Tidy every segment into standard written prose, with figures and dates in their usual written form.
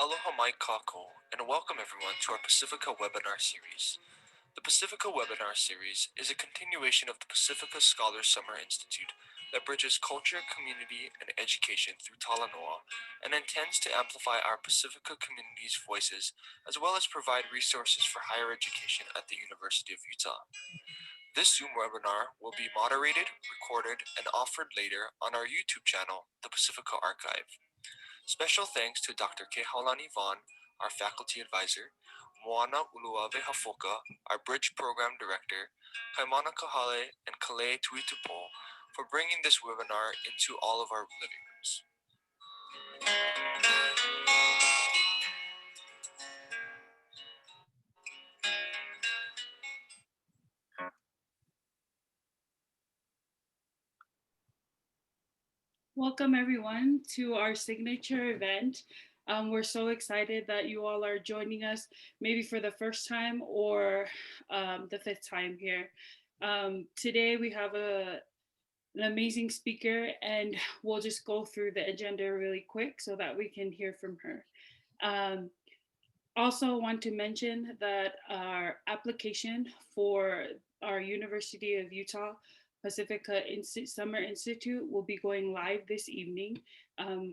Aloha mai kākou, and welcome everyone to our Pasifika webinar series. The Pasifika webinar series is a continuation of the Pasifika Scholars Summer Institute that bridges culture, community, and education through Talanoa and intends to amplify our Pasifika community's voices as well as provide resources for higher education at the University of Utah. This Zoom webinar will be moderated, recorded, and offered later on our YouTube channel, the Pasifika Archive. Special thanks to Dr. Kehaulani Vaughn, our faculty advisor, Moana Uluave Hafoka, our Bridge Program Director, Kaimana Kahale, and Kalei Tuitupo for bringing this webinar into all of our living rooms. Welcome everyone to our signature event. We're so excited that you all are joining us, maybe for the first time or the fifth time here. Today we have an amazing speaker, and we'll just go through the agenda really quick so that we can hear from her. Also want to mention that our application for our University of Utah Pasifika Summer Institute will be going live this evening.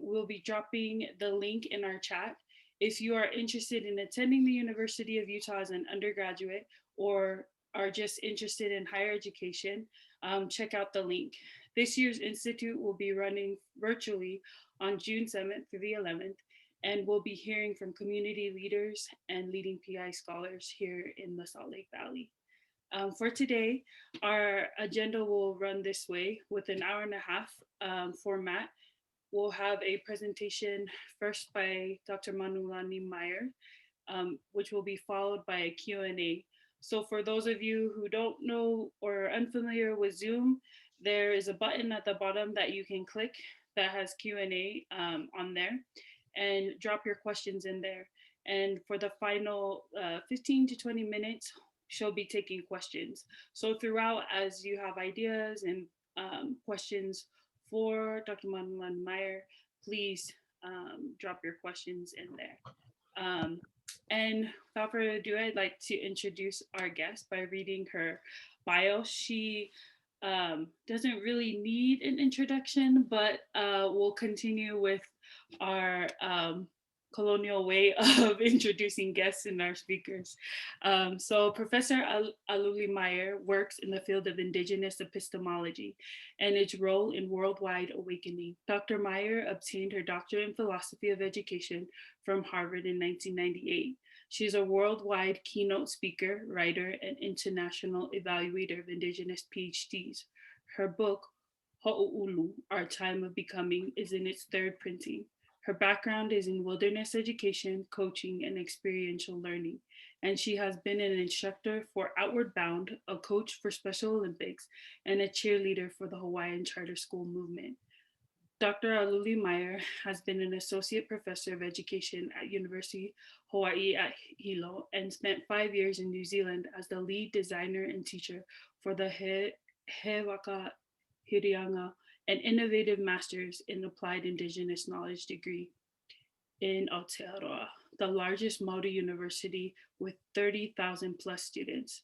We'll be dropping the link in our chat. If you are interested in attending the University of Utah as an undergraduate or are just interested in higher education, check out the link. This year's institute will be running virtually on June 7th through the 11th, and we'll be hearing from community leaders and leading PI scholars here in the Salt Lake Valley. For today, our agenda will run this way with an hour and a half format. We'll have a presentation first by Dr. Manulani Meyer, which will be followed by a Q&A. So for those of you who don't know or are unfamiliar with Zoom, there is a button at the bottom that you can click that has Q&A on there, and drop your questions in there. And for the final 15 to 20 minutes, she'll be taking questions. So throughout, as you have ideas and questions for Dr. Manulani Meyer, please drop your questions in there. And without further ado, I'd like to introduce our guest by reading her bio. She doesn't really need an introduction, but we'll continue with our colonial way of introducing guests and our speakers. So Professor Aluli Meyer works in the field of Indigenous epistemology and its role in worldwide awakening. Dr. Meyer obtained her doctorate in philosophy of education from Harvard in 1998. She's a worldwide keynote speaker, writer, and international evaluator of Indigenous PhDs. Her book, Ho'oulu, Our Time of Becoming, is in its third printing. Her background is in wilderness education, coaching, and experiential learning, and she has been an instructor for Outward Bound, a coach for Special Olympics, and a cheerleader for the Hawaiian Charter School movement. Dr. Aluli Meyer has been an associate professor of education at University Hawaii at Hilo and spent 5 years in New Zealand as the lead designer and teacher for the He Waka Hirianga, an innovative master's in applied indigenous knowledge degree in Aotearoa, the largest Maori university with 30,000 plus students.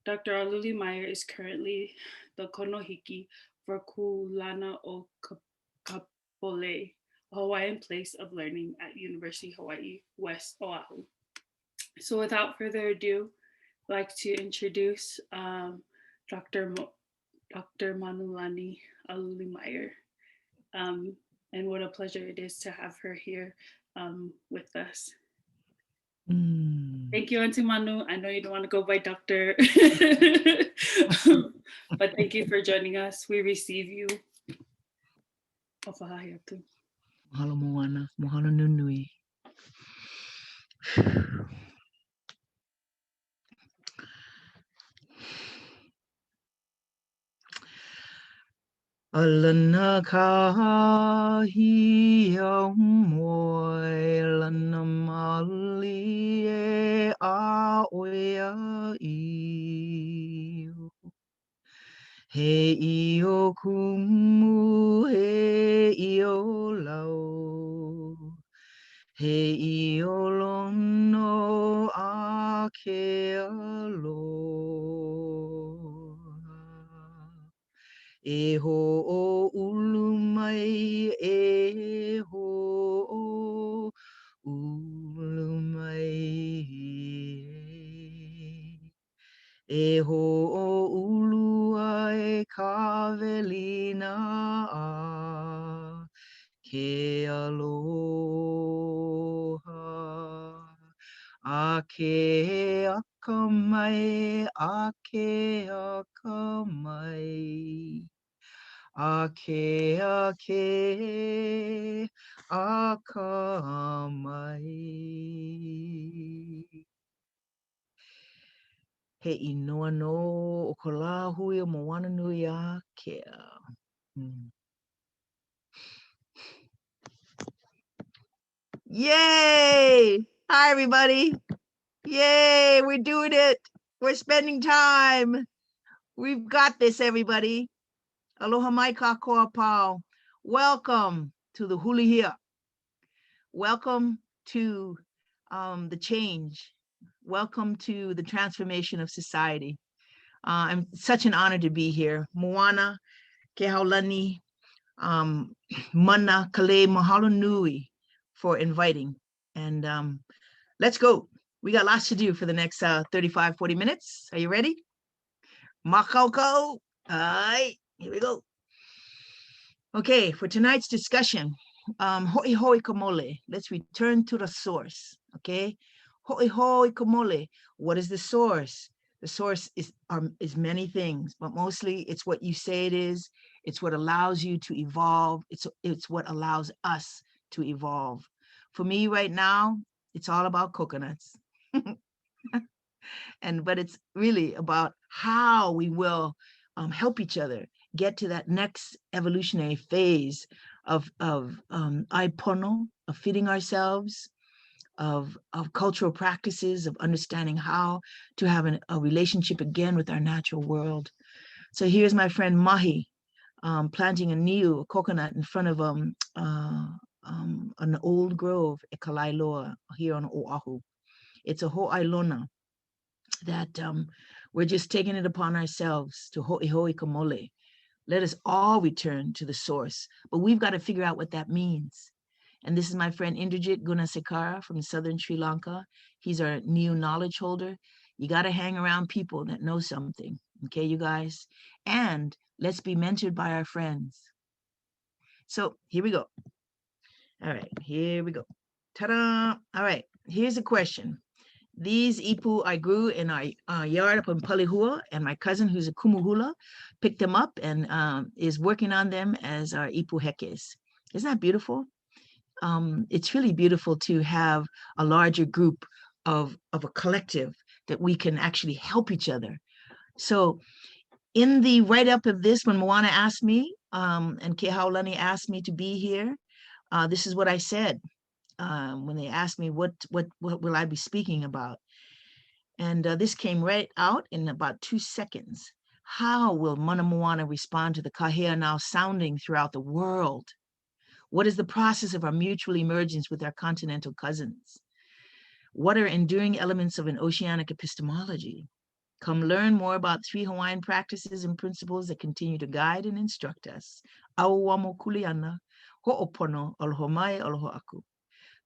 Dr. Aluli Meyer is currently the Konohiki for Kūlana o Kapolei, a Hawaiian place of learning at University Hawaii West Oahu. So without further ado, I'd like to introduce Dr. Manulani Aluli Meyer. And what a pleasure it is to have her here with us. Thank you, Aunty Manu. I know you don't want to go by doctor, but thank you for joining us. We receive you. Mahalo moana, mahalo nunui. Alana kāhea moe lana mali e a oia iu. He io kumu, he io lau. He iolono a ke aloha. E ho o ulu mai, e ho o ulu mai. E ho o ulu ai ka velina a ke aloha. A ke akamai, a ke akamai. Ake, ake, akamai. He inoa no o ka lā hui o moana nui a kea. Yay! Hi, everybody. Yay, we're doing it. We're spending time. We've got this, everybody. Aloha mai ka koa pau. Welcome to the Hulihia. Welcome to the change. Welcome to the transformation of society. I'm such an honor to be here. Moana, ke haulani, mana, kale, mahalo nui for inviting. And let's go. We got lots to do for the next 35, 40 minutes. Are you ready? Makauko. All right, here we go. Okay, for tonight's discussion, hoʻi hoʻi kamole. Let's return to the source, okay? Hoʻi hoʻi kamole. What is the source? The source is many things, but mostly it's what you say it is. It's what allows you to evolve. It's what allows us to evolve. For me right now, it's all about coconuts. But it's really about how we will help each other get to that next evolutionary phase of ʻauamo, of feeding ourselves, of cultural practices, of understanding how to have a relationship again with our natural world. So here's my friend Mihi planting a coconut in front of an old grove at Talanoa here on Oahu. It's a hoʻailona that we're just taking it upon ourselves to hoʻi hoʻi kamole. Let us all return to the source, but we've got to figure out what that means. And this is my friend Indrajit Gunasekara from southern Sri Lanka. He's our new knowledge holder. You got to hang around people that know something, okay, you guys? And let's be mentored by our friends. So here we go. All right, here we go. Ta-da! All right, here's a question. These ipu I grew in our yard up in Palihua, and my cousin, who's a kumuhula, picked them up and is working on them as our ipu hekes. Isn't that beautiful? It's really beautiful to have a larger group of a collective that we can actually help each other. So in the write-up of this, when Moana asked me, and Ke Haulani asked me to be here, this is what I said. When they asked me what will I be speaking about, and this came right out in about 2 seconds. How will Mana Moana respond to the kāhea now sounding throughout the world? What is the process of our mutual emergence with our continental cousins? What are enduring elements of an oceanic epistemology? Come learn more about 3 Hawaiian practices and principles that continue to guide and instruct us. ʻauamo kuleana, hoʻopono, aloha mai, aloha aku.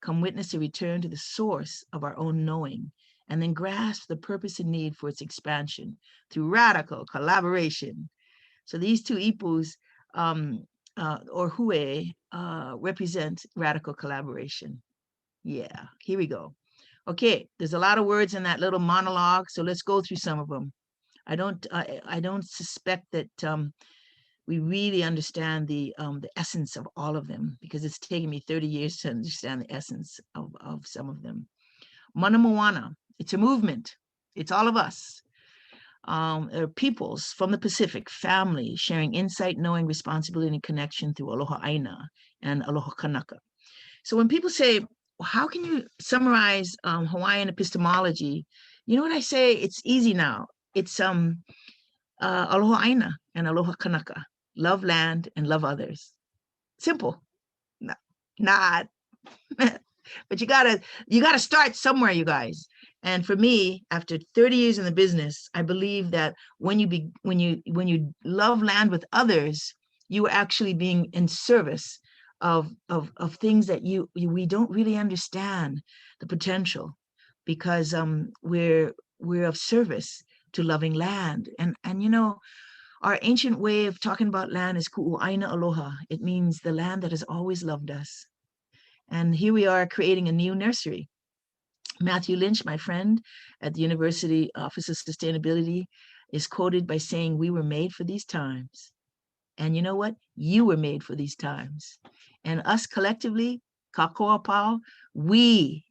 Come witness a return to the source of our own knowing, and then grasp the purpose and need for its expansion through radical collaboration. So these 2 ipus, or hue, represent radical collaboration. Yeah, here we go. Okay, there's a lot of words in that little monologue, so let's go through some of them. I don't suspect that we really understand the essence of all of them, because it's taken me 30 years to understand the essence of some of them. Mana Moana, it's a movement. It's all of us. Peoples from the Pacific, family, sharing insight, knowing, responsibility, and connection through aloha aina and aloha kanaka. So when people say, well, how can you summarize Hawaiian epistemology? You know what I say? It's easy now. It's aloha aina and aloha kanaka. Love land and love others. Simple. Not. But you gotta start somewhere, you guys. And for me, after 30 years in the business, I believe that when you love land with others, you are actually being in service of things that we don't really understand the potential, because we're of service to loving land. And our ancient way of talking about land is kuʻuaina aloha. It means the land that has always loved us. And here we are creating a new nursery. Matthew Lynch, my friend at the University Office of Sustainability, is quoted by saying, "We were made for these times." And you know what? You were made for these times. And us collectively, kakoa, we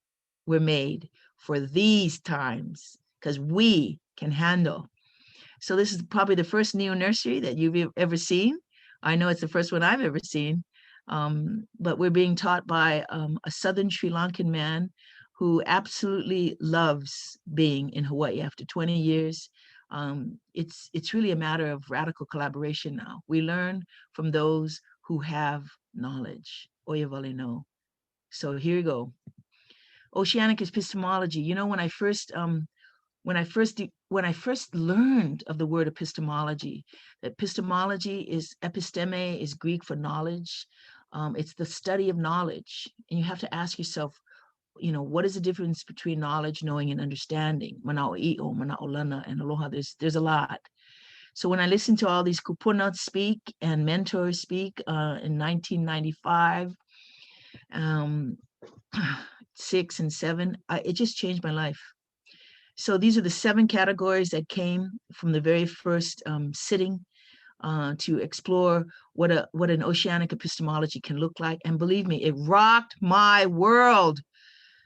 were made for these times because we can handle. So this is probably the first neo-nursery that you've ever seen. I know it's the first one I've ever seen. But we're being taught by a Southern Sri Lankan man who absolutely loves being in Hawaii after 20 years. It's really a matter of radical collaboration now. We learn from those who have knowledge. Oia wale no. So here you go. Oceanic Epistemology. You know, when I first learned of the word epistemology, epistemology is episteme, is Greek for knowledge. It's the study of knowledge. And you have to ask yourself, what is the difference between knowledge, knowing, and understanding? Manau'i'o, mana'olana, and aloha, there's a lot. So when I listened to all these kupuna speak and mentors speak in 1995, 6 and 7, it just changed my life. So these are the 7 categories that came from the very first sitting to explore what an oceanic epistemology can look like. And believe me, it rocked my world.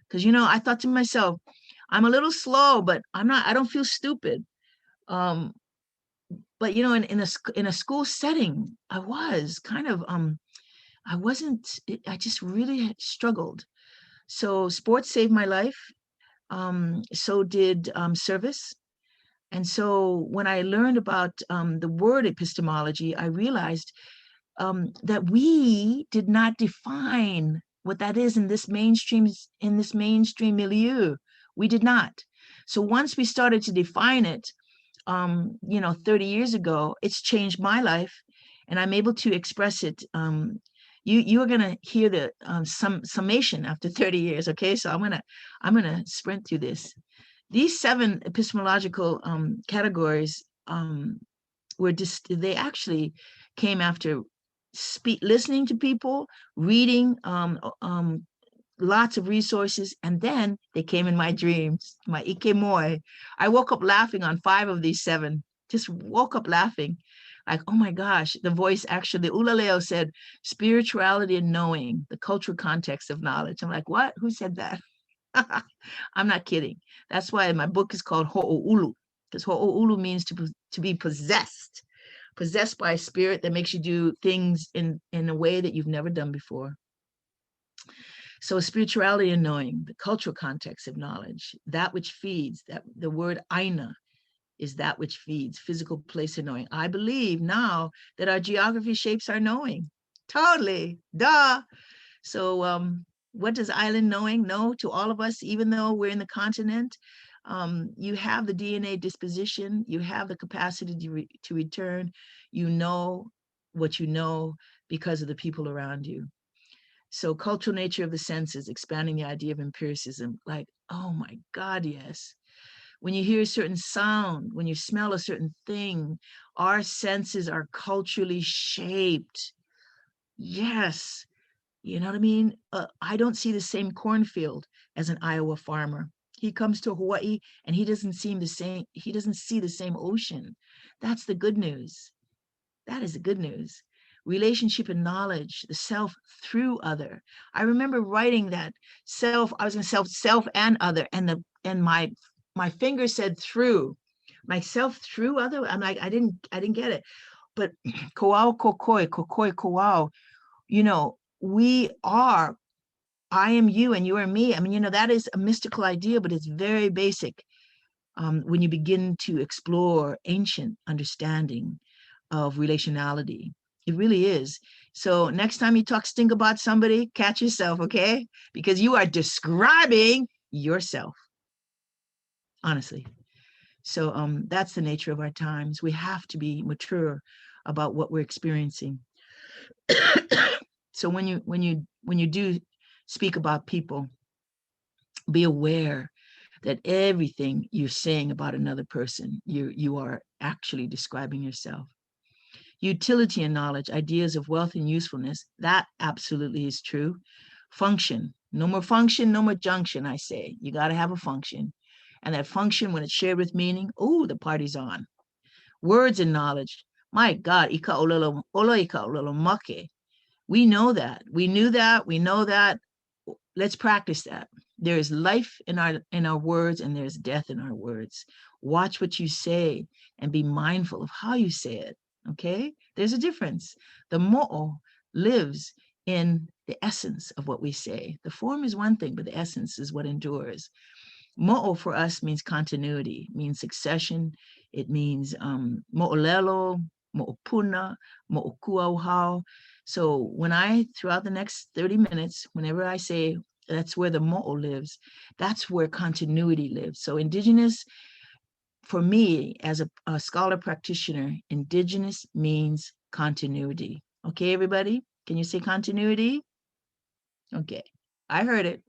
Because, I thought to myself, I'm a little slow, but I don't feel stupid. But, in a school setting, I was kind of, I just really struggled. So sports saved my life. So did service. And so when I learned about the word epistemology, I realized that we did not define what that is in this mainstream milieu. We did not. So once we started to define it, 30 years ago, it's changed my life, and I'm able to express it. You are gonna hear the summation after 30 years. Okay, so I'm gonna sprint through this. These 7 epistemological categories they actually came after listening to people, reading lots of resources, and then they came in my dreams, my ikemoi. I woke up laughing on 5 of these 7, just woke up laughing. Like, oh my gosh, the voice actually, the Ulaleo said, spirituality and knowing, the cultural context of knowledge. I'm like, what? Who said that? I'm not kidding. That's why my book is called Ho'oulu, because Ho'oulu means to be possessed by a spirit that makes you do things in a way that you've never done before. So spirituality and knowing, the cultural context of knowledge, that which feeds, that the word aina is that which feeds, physical place of knowing. I believe now that our geography shapes our knowing. Totally, duh. So what does island knowing know to all of us, even though we're in the continent? You have the DNA disposition, you have the capacity to return, you know what you know because of the people around you. So cultural nature of the senses, expanding the idea of empiricism, like, oh my God, yes. When you hear a certain sound, when you smell a certain thing, our senses are culturally shaped. Yes. You know what I mean? I don't see the same cornfield as an Iowa farmer. He comes to Hawaii and he doesn't see the same ocean. That's the good news. That is the good news. Relationship and knowledge, the self through other. I remember writing that self, I was going to self and other, and my finger said through. Myself through other. I'm like, I didn't get it. But koau kokoi koau, we are, I am you and you are me. I mean, that is a mystical idea, but it's very basic when you begin to explore ancient understanding of relationality. It really is. So next time you talk stink about somebody, catch yourself, okay? Because you are describing yourself, honestly. So that's the nature of our times. We have to be mature about what we're experiencing. So when you do speak about people, be aware that everything you're saying about another person, you are actually describing yourself. Utility and knowledge, ideas of wealth and usefulness, that absolutely is true. Function, no more junction, I say. You got to have a function. And that function, when it's shared with meaning, oh, the party's on. Words and knowledge, my God, ika ololo, olo ika ololo make. We know that. We knew that. We know that. Let's practice that. There is life in our words, and there's death in our words. Watch what you say and be mindful of how you say it. Okay? There's a difference. The mo'o lives in the essence of what we say. The form is one thing, but the essence is what endures. Mo'o for us means continuity, means succession. It means mo'olelo, mo'opuna, mo'okuauhau. So when throughout the next 30 minutes, whenever I say that's where the mo'o lives, that's where continuity lives. So Indigenous, for me, as a scholar practitioner, Indigenous means continuity. Okay, everybody? Can you say continuity? Okay, I heard it.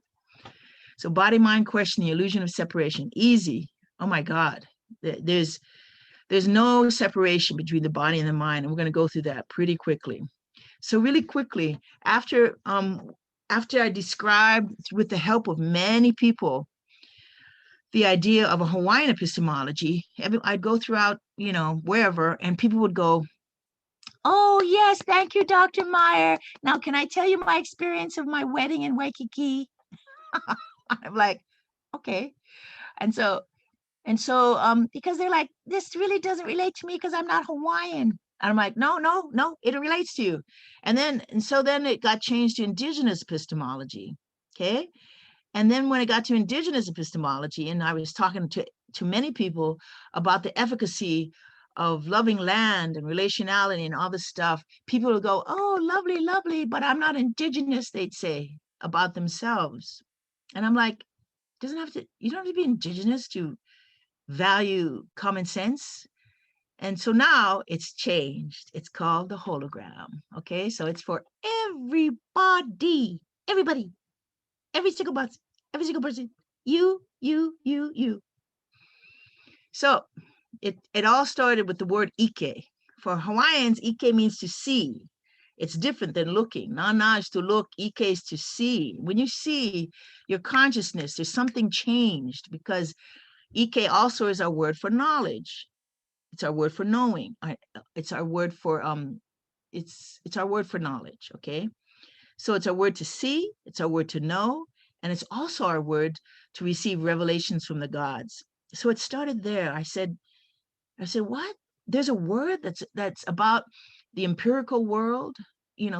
So body, mind, question, the illusion of separation. Easy. Oh my God. There's no separation between the body and the mind. And we're going to go through that pretty quickly. So really quickly, after I described with the help of many people, the idea of a Hawaiian epistemology, I'd go throughout, wherever, and people would go, oh yes, thank you, Dr. Meyer. Now, can I tell you my experience of my wedding in Waikiki? I'm like, okay. And so, because they're like, this really doesn't relate to me because I'm not Hawaiian. And I'm like, no, it relates to you. And so then it got changed to Indigenous epistemology. Okay. And then when it got to Indigenous epistemology, and I was talking to many people about the efficacy of loving land and relationality and all this stuff, people would go, oh, lovely, lovely, but I'm not Indigenous, they'd say about themselves. And I'm like, you don't have to be Indigenous to value common sense. And so now it's changed. It's called the hologram. Okay, so it's for everybody, every single person, you. So it all started with the word ike. For Hawaiians, ike means to see. It's different than looking. Nana is to look, ike is to see. When you see your consciousness, there's something changed, because ike also is our word for knowledge. It's our word for knowing. It's our word for it's our word for knowledge. Okay, so it's our word to see. It's our word to know, and it's also our word to receive revelations from the gods. So it started there. I said, what? There's a word that's about the empirical world,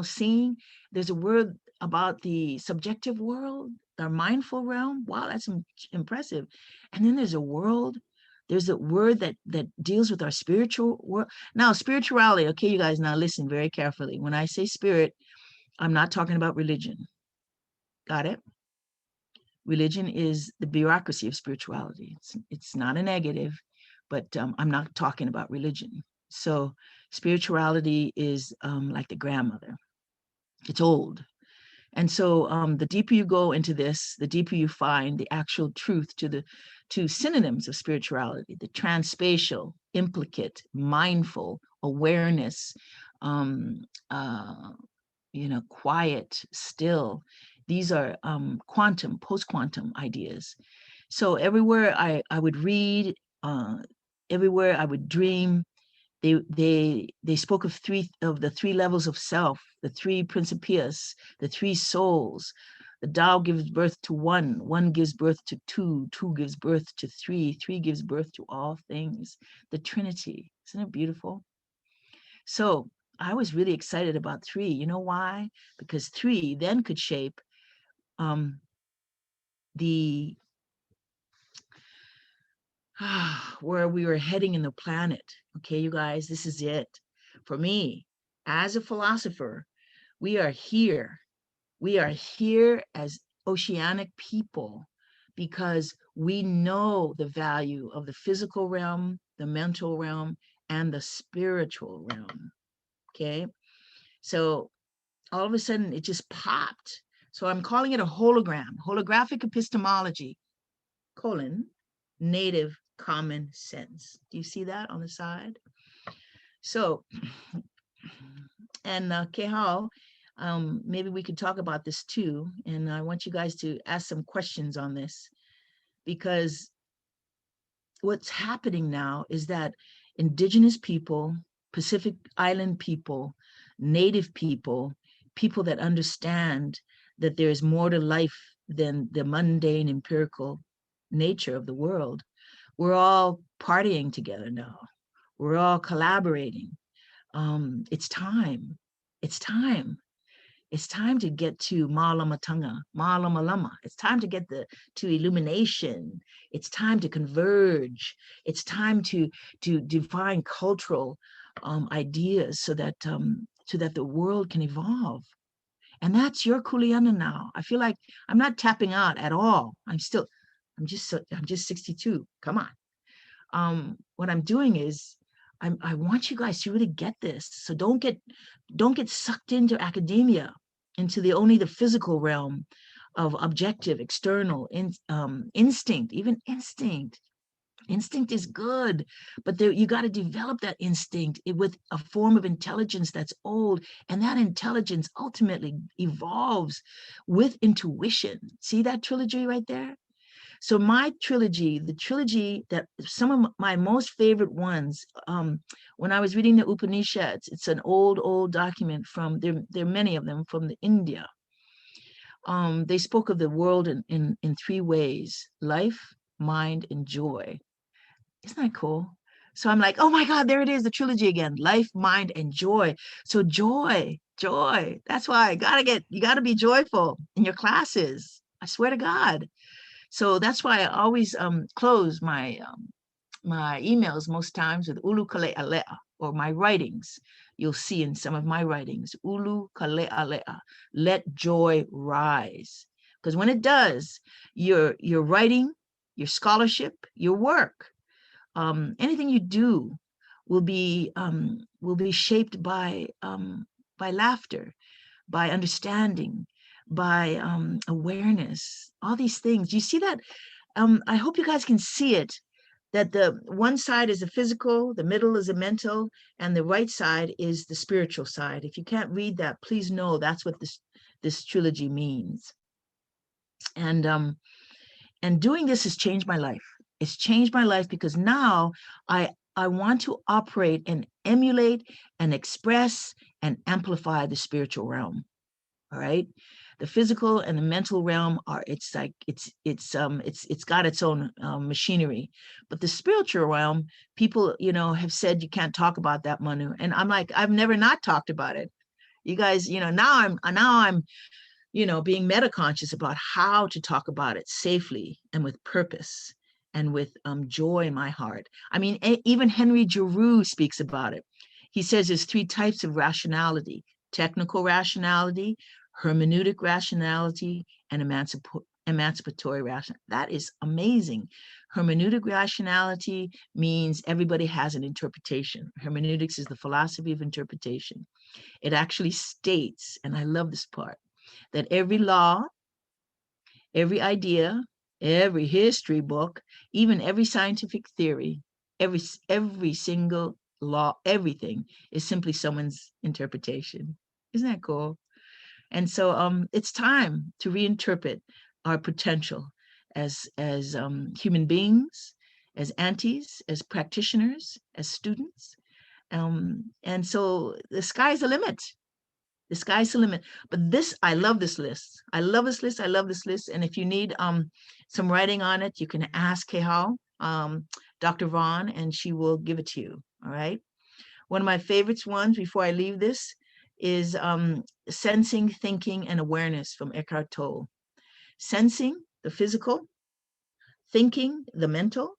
seeing. There's a word about the subjective world, our mindful realm. Wow, that's impressive. And then there's a word that deals with our spiritual world. Now, spirituality, okay, you guys, now listen very carefully. When I say spirit, I'm not talking about religion. Got it? Religion is the bureaucracy of spirituality. It's not a negative, but I'm not talking about religion. So spirituality is like the grandmother. It's old. And so the deeper you go into this, the deeper you find the actual truth to synonyms of spirituality: the transspatial, implicate, mindful, awareness, quiet, still. These are quantum, post-quantum ideas. So everywhere I would read, everywhere I would dream, they spoke of the three levels of self, the three principias, the three souls. The Tao gives birth to one gives birth to two gives birth to three gives birth to all things. The Trinity. Isn't it beautiful? So I was really excited about three. You know why? Because three then could shape the where we were heading in the planet. Okay, you guys, this is it. For me, as a philosopher, We are here. We are here as oceanic people because we know the value of the physical realm, the mental realm, and the spiritual realm. Okay. So all of a sudden it just popped. So I'm calling it a hologram, holographic epistemology, native common sense. Do you see that on the side? So, and Kehao, maybe we could talk about this too. And I want you guys to ask some questions on this, because what's happening now is that Indigenous people, Pacific Island people, Native people, people that understand that there is more to life than the mundane empirical nature of the world, we're all partying together now. We're all collaborating. It's time. It's time. It's time to get to Ma'alamatanga, Ma'alamalama. It's time to get to illumination. It's time to converge. It's time to define cultural ideas so that the world can evolve. And that's your kuleana now. I feel like I'm not tapping out at all. I'm just 62. Come on. What I'm doing is I want you guys to really get this. So don't get sucked into academia, into only the physical realm of objective, external, instinct, even instinct. Instinct is good, but you got to develop that instinct with a form of intelligence that's old, and that intelligence ultimately evolves with intuition. See that trilogy right there? So my trilogy, the trilogy that some of my most favorite ones, when I was reading the Upanishads, it's an old document from, there are many of them from India. They spoke of the world in three ways: life, mind, and joy. Isn't that cool? So I'm like, oh my God, there it is, the trilogy again: life, mind, and joy. So joy. That's why you gotta be joyful in your classes. I swear to God. So that's why I always close my my emails most times with ulu kale alea, or my writings. You'll see in some of my writings, ulu kale alea, let joy rise. Because when it does, your writing, your scholarship, your work, anything you do will be shaped by laughter, by understanding, by awareness, all these things. You see that? I hope you guys can see it, that the one side is the physical, the middle is the mental, and the right side is the spiritual side. If you can't read that, please know that's what this trilogy means. And doing this has changed my life. It's changed my life because now I want to operate and emulate and express and amplify the spiritual realm. All right. The physical and the mental realm it's got its own machinery, but the spiritual realm, people, have said you can't talk about that, Manu. And I'm like, I've never not talked about it. You guys, now I'm being meta conscious about how to talk about it safely and with purpose and with joy in my heart. I mean, even Henry Giroux speaks about it. He says there's three types of rationality: technical rationality, hermeneutic rationality, and emancipatory rationality. That is amazing. Hermeneutic rationality means everybody has an interpretation. Hermeneutics is the philosophy of interpretation. It actually states, and I love this part, that every law, every idea, every history book, even every scientific theory, every single law, everything is simply someone's interpretation. Isn't that cool? And so it's time to reinterpret our potential as human beings, as aunties, as practitioners, as students. And so the sky's the limit. The sky's the limit. But I love this list. I love this list. I love this list. And if you need some writing on it, you can ask Kehao, Dr. Vaughn, and she will give it to you. All right. One of my favorites ones before I leave this is Sensing, Thinking, and Awareness from Eckhart Tolle. Sensing, the physical; thinking, the mental;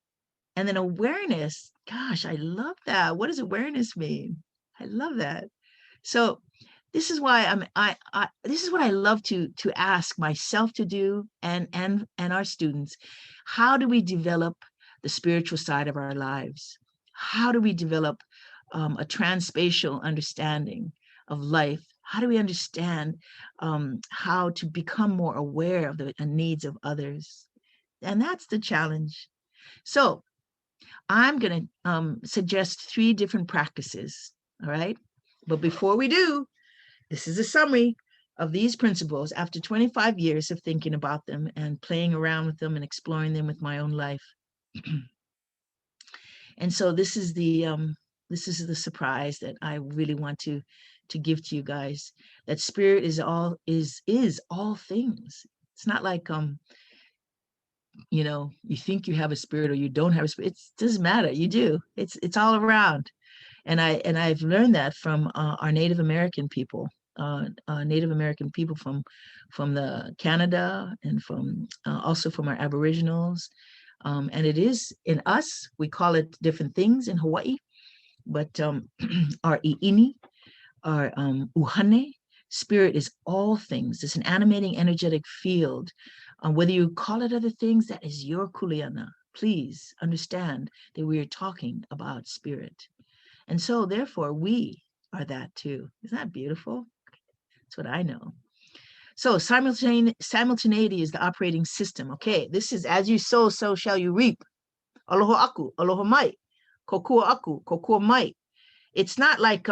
and then awareness. Gosh, I love that. What does awareness mean? I love that. So this is why this is what I love to ask myself to do, and our students. How do we develop the spiritual side of our lives? How do we develop a transspatial understanding of life? How do we understand how to become more aware of the needs of others? And that's the challenge. So I'm going to suggest 3 different practices. All right. But before we do, this is a summary of these principles after 25 years of thinking about them and playing around with them and exploring them with my own life. And so this is the surprise that I really want to give to you guys. That spirit is all things. It's not like you think you have a spirit or you don't have a spirit. It doesn't matter. You do. It's all around. And I've learned that from our Native American people. Native American people from the Canada, and from also from our Aboriginals, and it is in us. We call it different things in Hawaii, but our iini, our uhane, spirit is all things. It's an animating, energetic field. Whether you call it other things, that is your kuleana. Please understand that we are talking about spirit. And so therefore we are that too. Isn't that beautiful? That's what I know. So simultaneity is the operating system. Okay, this is as you sow, so shall you reap. Aloha aku, aloha mai. Kokua aku, kokua mai. It's not like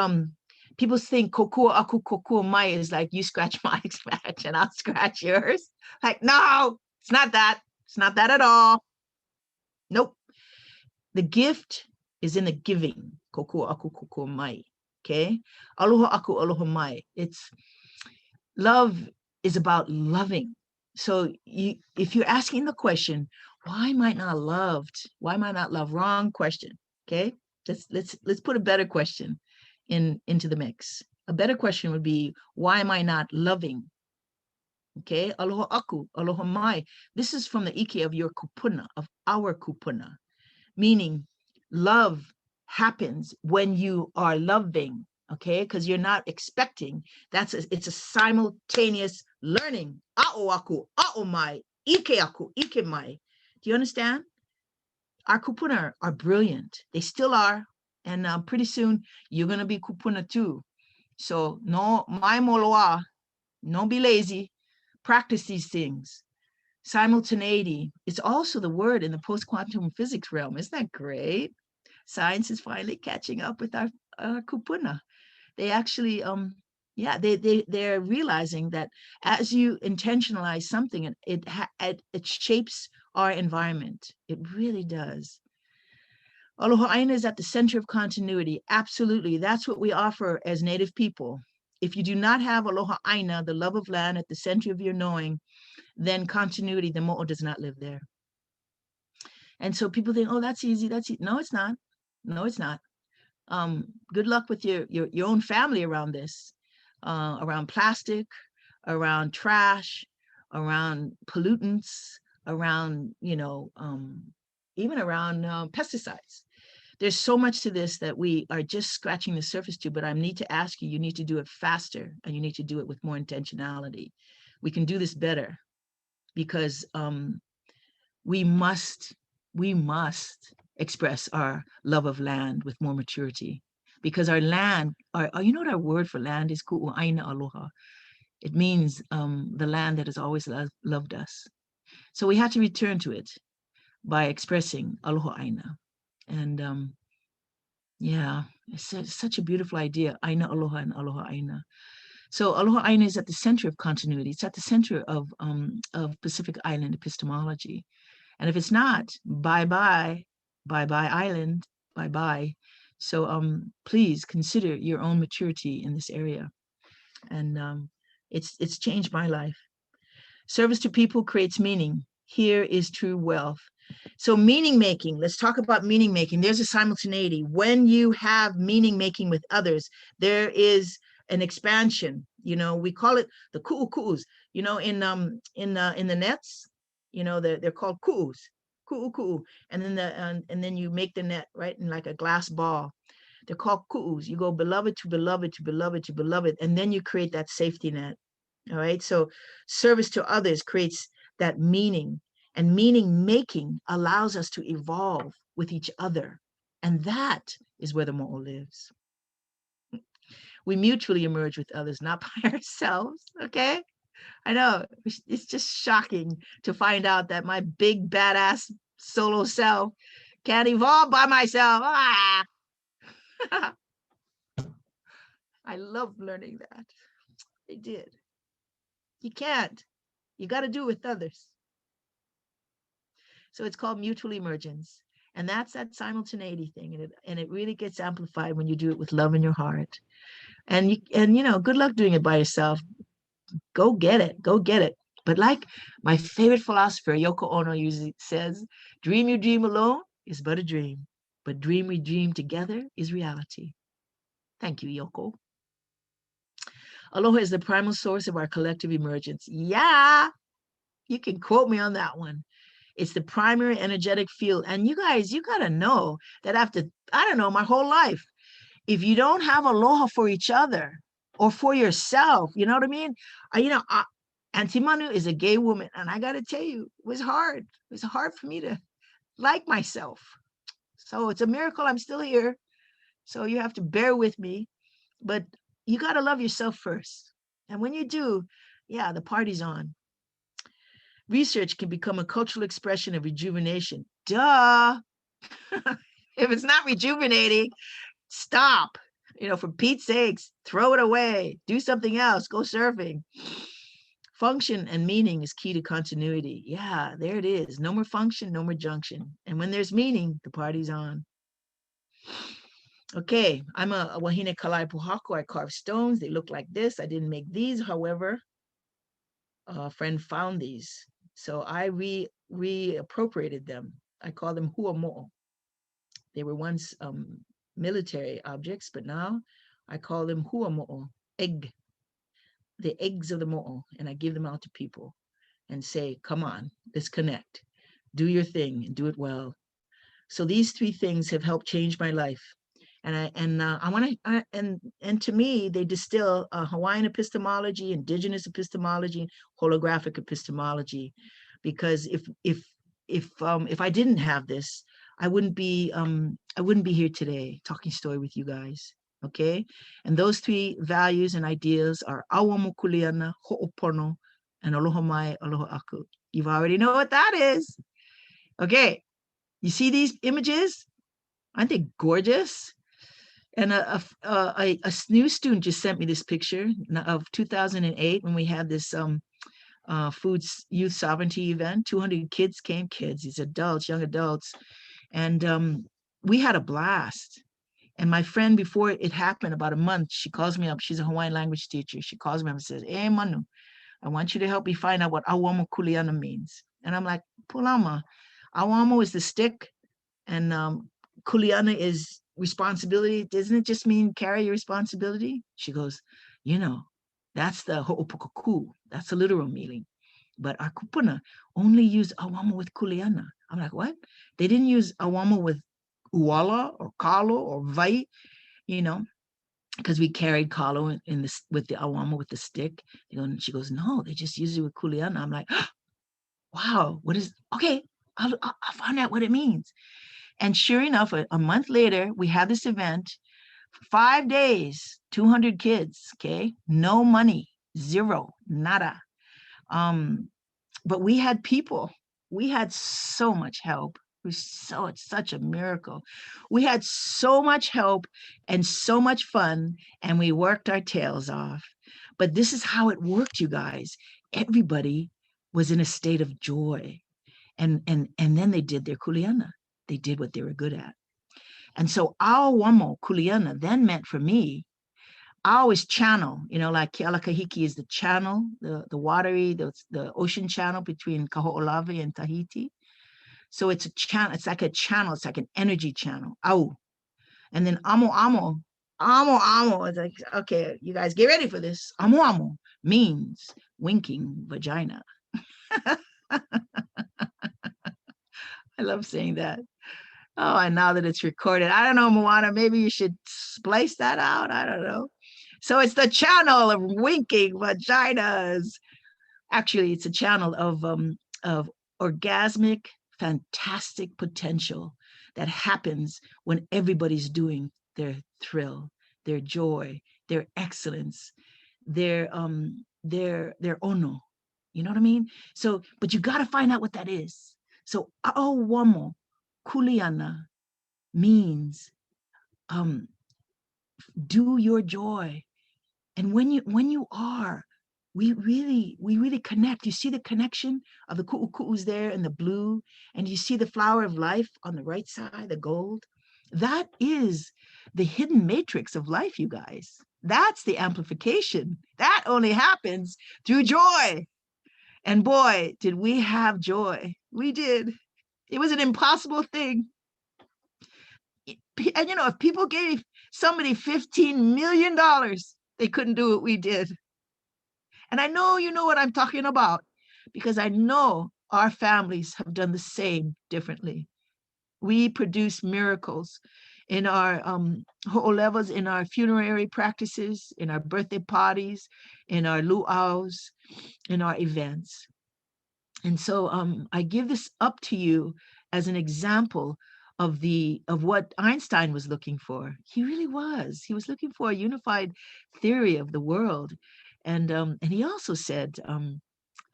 people think kokua aku, kokua mai is like you scratch my scratch and I'll scratch yours. Like, no, it's not that. It's not that at all. Nope. The gift is in the giving. Kokua aku, kokua mai. Okay. Aloha aku, aloha mai. It's love is about loving. So if you're asking the question, why am I not loved? Why am I not loved? Wrong question. Okay. Let's put a better question into the mix. A better question would be, why am I not loving? Okay. Aloha aku, aloha mai. This is from the ike of your kupuna, of our kupuna, meaning love happens when you are loving. Okay, because you're not expecting. It's a simultaneous learning. A'o aku, a'o mai, ike aku, ike mai. Do you understand? Our kupuna are brilliant. They still are. And pretty soon you're going to be kupuna too. So no, mai moloa, don't be lazy. Practice these things. Simultaneity is also the word in the post-quantum physics realm. Isn't that great? Science is finally catching up with our kupuna. They actually, they're realizing that as you intentionalize something, it shapes our environment. It really does. Aloha Aina is at the center of continuity. Absolutely. That's what we offer as Native people. If you do not have Aloha Aina, the love of land, at the center of your knowing, then continuity, the mo'o does not live there. And so people think, oh, that's easy. That's easy. No, it's not. No, it's not. Good luck with your own family around this, around plastic, around trash, around pollutants, around, even around pesticides. There's so much to this that we are just scratching the surface to, but I need to ask you, you need to do it faster, and you need to do it with more intentionality. We can do this better because we must express our love of land with more maturity, because our land, you know what our word for land is? Ku'uaina aloha. It means the land that has always loved us. So we have to return to it by expressing aloha aina. And yeah, it's such a beautiful idea, aina aloha and aloha aina. So aloha aina is at the center of continuity. It's at the center of Pacific Island epistemology. And if it's not, bye-bye island, bye-bye. So please consider your own maturity in this area. And it's changed my life. Service to people creates meaning. Here is true wealth. So meaning making, let's talk about meaning making. There's a simultaneity. When you have meaning making with others, there is an expansion. We call it the ku'us. In the nets, they're called ku'us. Ku'u. And then you make the net, right, in like a glass ball. They're called ku'us. You go beloved to beloved to beloved to beloved, and then you create that safety net. All right. So service to others creates that meaning, and meaning making allows us to evolve with each other. And that is where the mo'o lives. We mutually emerge with others, not by ourselves. Okay. I know it's just shocking to find out that my big badass solo self can't evolve by myself. Ah! I love learning that. I did. You can't. You got to do it with others. So it's called mutual emergence. And that's that simultaneity thing. And it really gets amplified when you do it with love in your heart. And you know, good luck doing it by yourself. Go get it. Go get it. But like my favorite philosopher, Yoko Ono, usually says, dream you dream alone is but a dream. But dream we dream together is reality. Thank you, Yoko. Aloha is the primal source of our collective emergence. Yeah, you can quote me on that one. It's the primary energetic field. And you guys, you got to know that after, I don't know, my whole life, if you don't have aloha for each other or for yourself, you know what I mean? Aunty Manu is a gay woman. And I got to tell you, it was hard. It was hard for me to like myself. So it's a miracle I'm still here. So you have to bear with me. But you got to love yourself first. And when you do, yeah, the party's on. Research can become a cultural expression of rejuvenation. Duh. If it's not rejuvenating, stop. You know, for Pete's sakes, throw it away. Do something else. Go surfing. Function and meaning is key to continuity. Yeah, there it is. No more function, no more junction. And when there's meaning, the party's on. Okay, I'm a wahine kalai puhaku. I carve stones. They look like this. I didn't make these, however. A friend found these. So I reappropriated them. I call them ʻauamo. They were once military objects, but now I call them ʻauamo, egg, the eggs of the mo'o, and I give them out to people and say, come on, let's connect. Do your thing and do it well. So these three things have helped change my life. And I want to, and to me, they distill Hawaiian epistemology, Indigenous epistemology, holographic epistemology, because if I didn't have this, I wouldn't be here today talking story with you guys. Okay, and those three values and ideas are ʻauamo, kuleana, hoʻopono, and aloha mai, aloha aku. You already know what that is. Okay, you see these images? Aren't they gorgeous? And a new student just sent me this picture of 2008 when we had this food youth sovereignty event. 200 kids came, these adults, young adults. And we had a blast. And my friend, before it happened, about a month, she calls me up. She's a Hawaiian language teacher. She calls me up and says, hey, Manu, I want you to help me find out what ʻauamo kuleana means. And I'm like, pulama, ʻauamo is the stick, and kuleana is responsibility. Doesn't it just mean carry your responsibility? She goes, you know, that's the ho'opono. That's the literal meaning. But our kupuna only use ʻauamo with kuleana. I'm like, what? They didn't use ʻauamo with uala or kalo or vai, you know, because we carried kalo in this with the ʻauamo with the stick. And she goes, no, they just use it with kuleana. I'm like, oh, wow, what is, okay, I'll find out what it means. And sure enough, a month later, we had this event, 5 days, 200 kids, okay? No money, zero, nada. But we had people. We had so much help. It's such a miracle. We had so much help and so much fun, and we worked our tails off. But this is how it worked, you guys. Everybody was in a state of joy. And then they did their kuleana. They did what they were good at. And so ʻauamo kuleana then meant for me, ʻau is channel, you know, like Kealakahiki is the channel, the watery, the ocean channel between Kaho'olawe and Tahiti. So it's a channel, it's like a channel, it's like an energy channel, ʻau. And then amo, it's like, okay, you guys get ready for this. Amo means winking vagina. I love saying that. Oh, and now that it's recorded, I don't know, Moana, maybe you should splice that out. I don't know. So it's the channel of winking vaginas. Actually, it's a channel of orgasmic, fantastic potential that happens when everybody's doing their thrill, their joy, their excellence, their ono. You know what I mean? So, but you got to find out what that is. So ʻauamo, kuleana, means do your joy. And when you are, we really connect. You see the connection of the ku'uku'us there in the blue, and you see the flower of life on the right side, the gold. That is the hidden matrix of life, you guys. That's the amplification. That only happens through joy. And boy, did we have joy. We did. It was an impossible thing. And you know, if people gave somebody $15 million, they couldn't do what we did. And I know you know what I'm talking about, because I know our families have done the same differently. We produce miracles in our ho'olevas, in our funerary practices, in our birthday parties, in our luau's, in our events. And so I give this up to you as an example of what Einstein was looking for. He really was. He was looking for a unified theory of the world. And he also said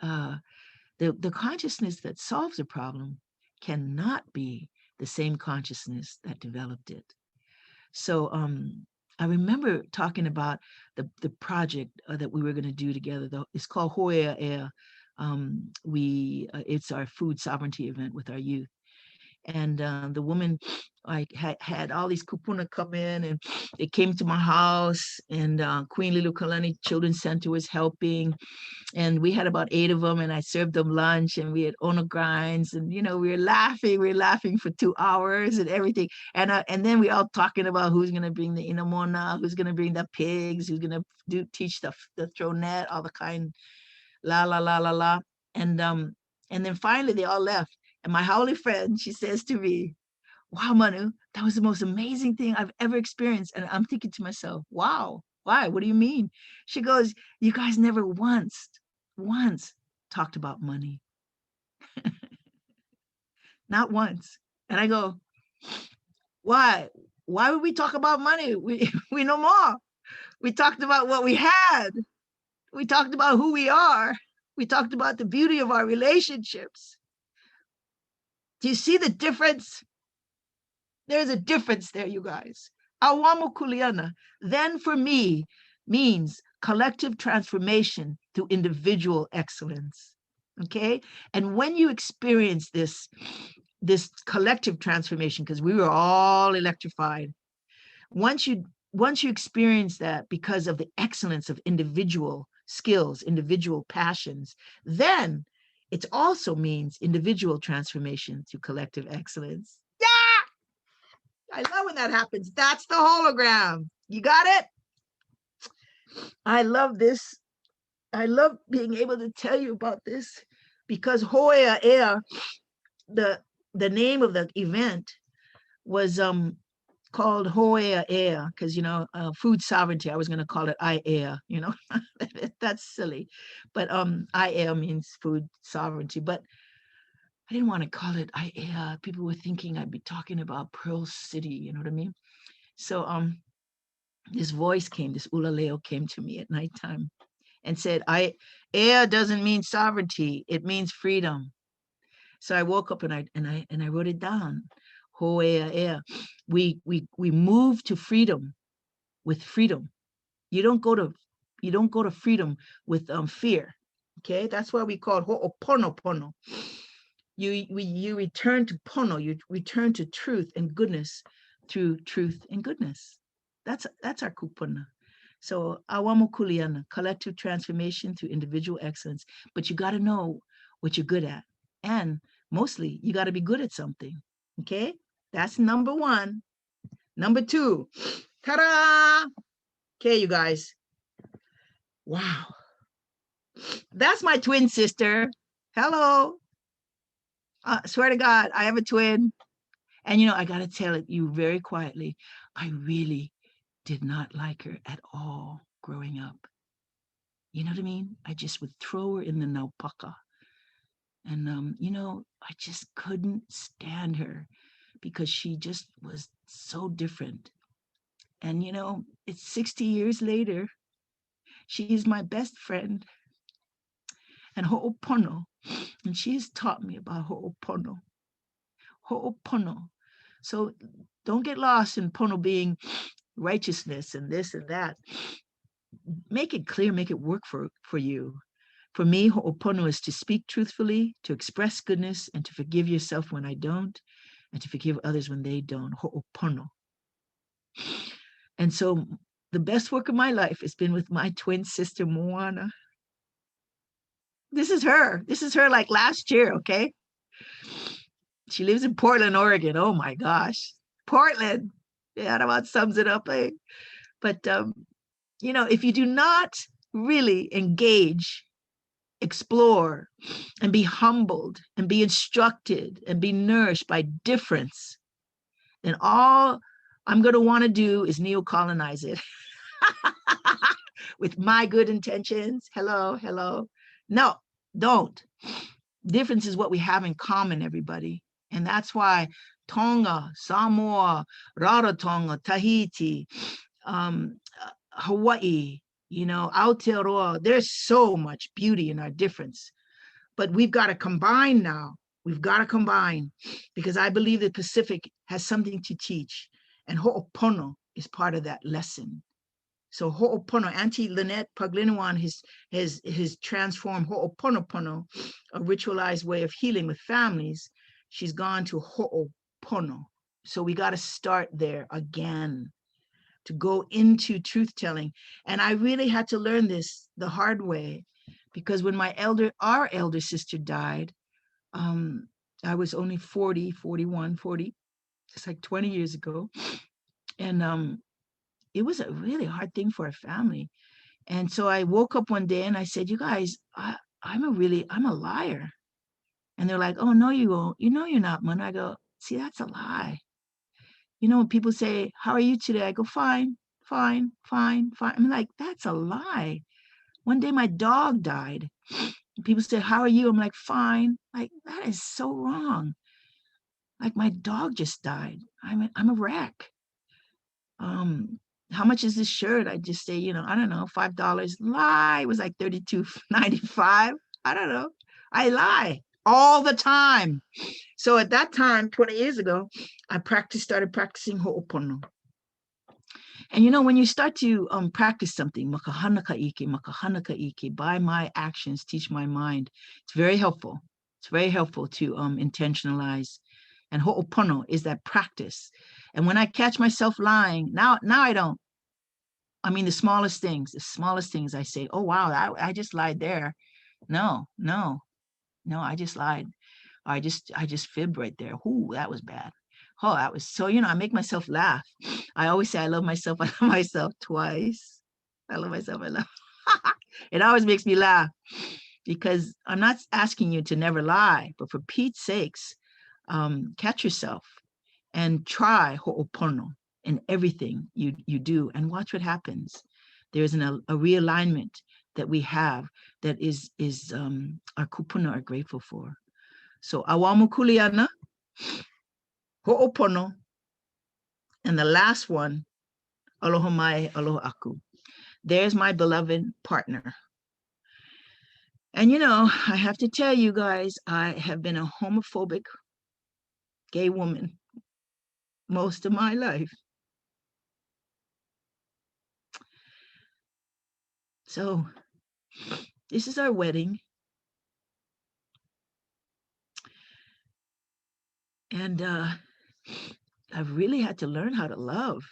the consciousness that solves a problem cannot be the same consciousness that developed it. So I remember talking about the project that we were going to do together. It's called Hōʻea. It's our food sovereignty event with our youth. And the woman, I had all these kupuna come in, and they came to my house, and Queen Lilukalani Children's Center was helping. And we had about 8 of them, and I served them lunch, and we had ono grinds, and we were laughing for 2 hours and everything. And then we all talking about who's going to bring the inamona, who's going to bring the pigs, who's going to teach the throw net, all the kind, la la la la la. And then finally they all left. And my holy friend, she says to me, "Wow, Manu, that was the most amazing thing I've ever experienced." And I'm thinking to myself, wow, why? What do you mean? She goes, "You guys never once talked about money." Not once. And I go, why? Why would we talk about money? We know more. We talked about what we had. We talked about who we are. We talked about the beauty of our relationships. Do you see the difference? There's a difference there, you guys. ʻauamo kuleana, then for me, means collective transformation through individual excellence. Okay? And when you experience this collective transformation, because we were all electrified, once you experience that because of the excellence of individual skills, individual passions, then it also means individual transformation through collective excellence. Yeah! I love when that happens. That's the hologram. You got it? I love this. I love being able to tell you about this, because Hōʻea, the name of the event was called Hōʻea, because food sovereignty. I was going to call it Aiea, that's silly, but Aiea means food sovereignty, but I didn't want to call it Aiea. People were thinking I'd be talking about Pearl City, you know what I mean? So this voice came, this ulaleo came to me at nighttime and said, Aiea doesn't mean sovereignty, it means freedom. So I woke up and I wrote it down. Hōʻea. We move to freedom with freedom. You don't go to freedom with fear. Okay, that's why we call it ho'opono. You return to pono. You return to truth and goodness through truth and goodness. That's our kupuna. So ʻauamo kuleana, collective transformation through individual excellence. But you got to know what you're good at, and mostly you got to be good at something. Okay, that's number 1. Number 2, ta-da! Okay, you guys. Wow, that's my twin sister. Hello. Swear to God, I have a twin, And, you know, I got to tell you very quietly, I really did not like her at all growing up. You know what I mean? I just would throw her in the naupaka. And, you know, I just couldn't stand her because she just was so different. And, you know, it's 60 years later. She is my best friend and ho'opono. And she has taught me about ho'opono. Ho'opono. So don't get lost in pono being righteousness and this and that. Make it clear, make it work for you. For me, ho'opono is to speak truthfully, to express goodness, and to forgive yourself when I don't, and to forgive others when they don't. Ho'opono. And so the best work of my life has been with my twin sister, Moana. This is her. This is her like last year, okay? She lives in Portland, Oregon. Oh my gosh. Portland. Yeah, that about sums it up. Eh? But, you know, if you do not really engage, explore, and be humbled, and be instructed, and be nourished by difference, then all I'm going to want to do is neocolonize it with my good intentions. Hello, hello. No, don't. Difference is what we have in common, everybody. And that's why Tonga, Samoa, Rarotonga, Tahiti, Hawaii, you know, Aotearoa, there's so much beauty in our difference. But we've got to combine now. We've got to combine because I believe the Pacific has something to teach. And ho'opono is part of that lesson. So ho'opono, Aunty Lynette Paglinawan has transformed ho'oponopono, a ritualized way of healing with families. She's gone to ho'opono. So we got to start there again, to go into truth telling. And I really had to learn this the hard way because when our elder sister died, I was only 40, 41, 40, just like 20 years ago. And it was a really hard thing for a family. And so I woke up one day and I said, you guys, I'm a liar. And they're like, oh, no, you won't. You know, you're not, Manu. I go, see, that's a lie. You know, when people say, how are you today? I go, fine, fine, fine, fine. I'm like, that's a lie. One day my dog died. People say, how are you? I'm like, fine. Like, that is so wrong. Like, my dog just died. I'm a wreck. How much is this shirt? I just say, you know, I don't know, $5. Lie. It was like $32.95. I don't know. I lie all the time. So at that time, 20 years ago, I started practicing ho'opono. And you know, when you start to practice something, makahanaka by my actions, teach my mind, it's very helpful. It's very helpful to intentionalize. And ho'opono is that practice. And when I catch myself lying, now I don't. I mean, the smallest things I say, oh, wow, I just lied there. No, I just lied. I just fibbed right there. Ooh, that was bad. Oh, that was so, you know, I make myself laugh. I always say I love myself twice. I love myself, I love. It always makes me laugh because I'm not asking you to never lie, but for Pete's sakes, catch yourself and try ho'opono in everything you do and watch what happens. There's a realignment that we have that is our kupuna are grateful for. So ʻauamo kuleana, ho'opono, and the last one, aloha mai, aloha aku. There's my beloved partner. And you know, I have to tell you guys, I have been a homophobic gay woman most of my life. So this is our wedding. And I've really had to learn how to love,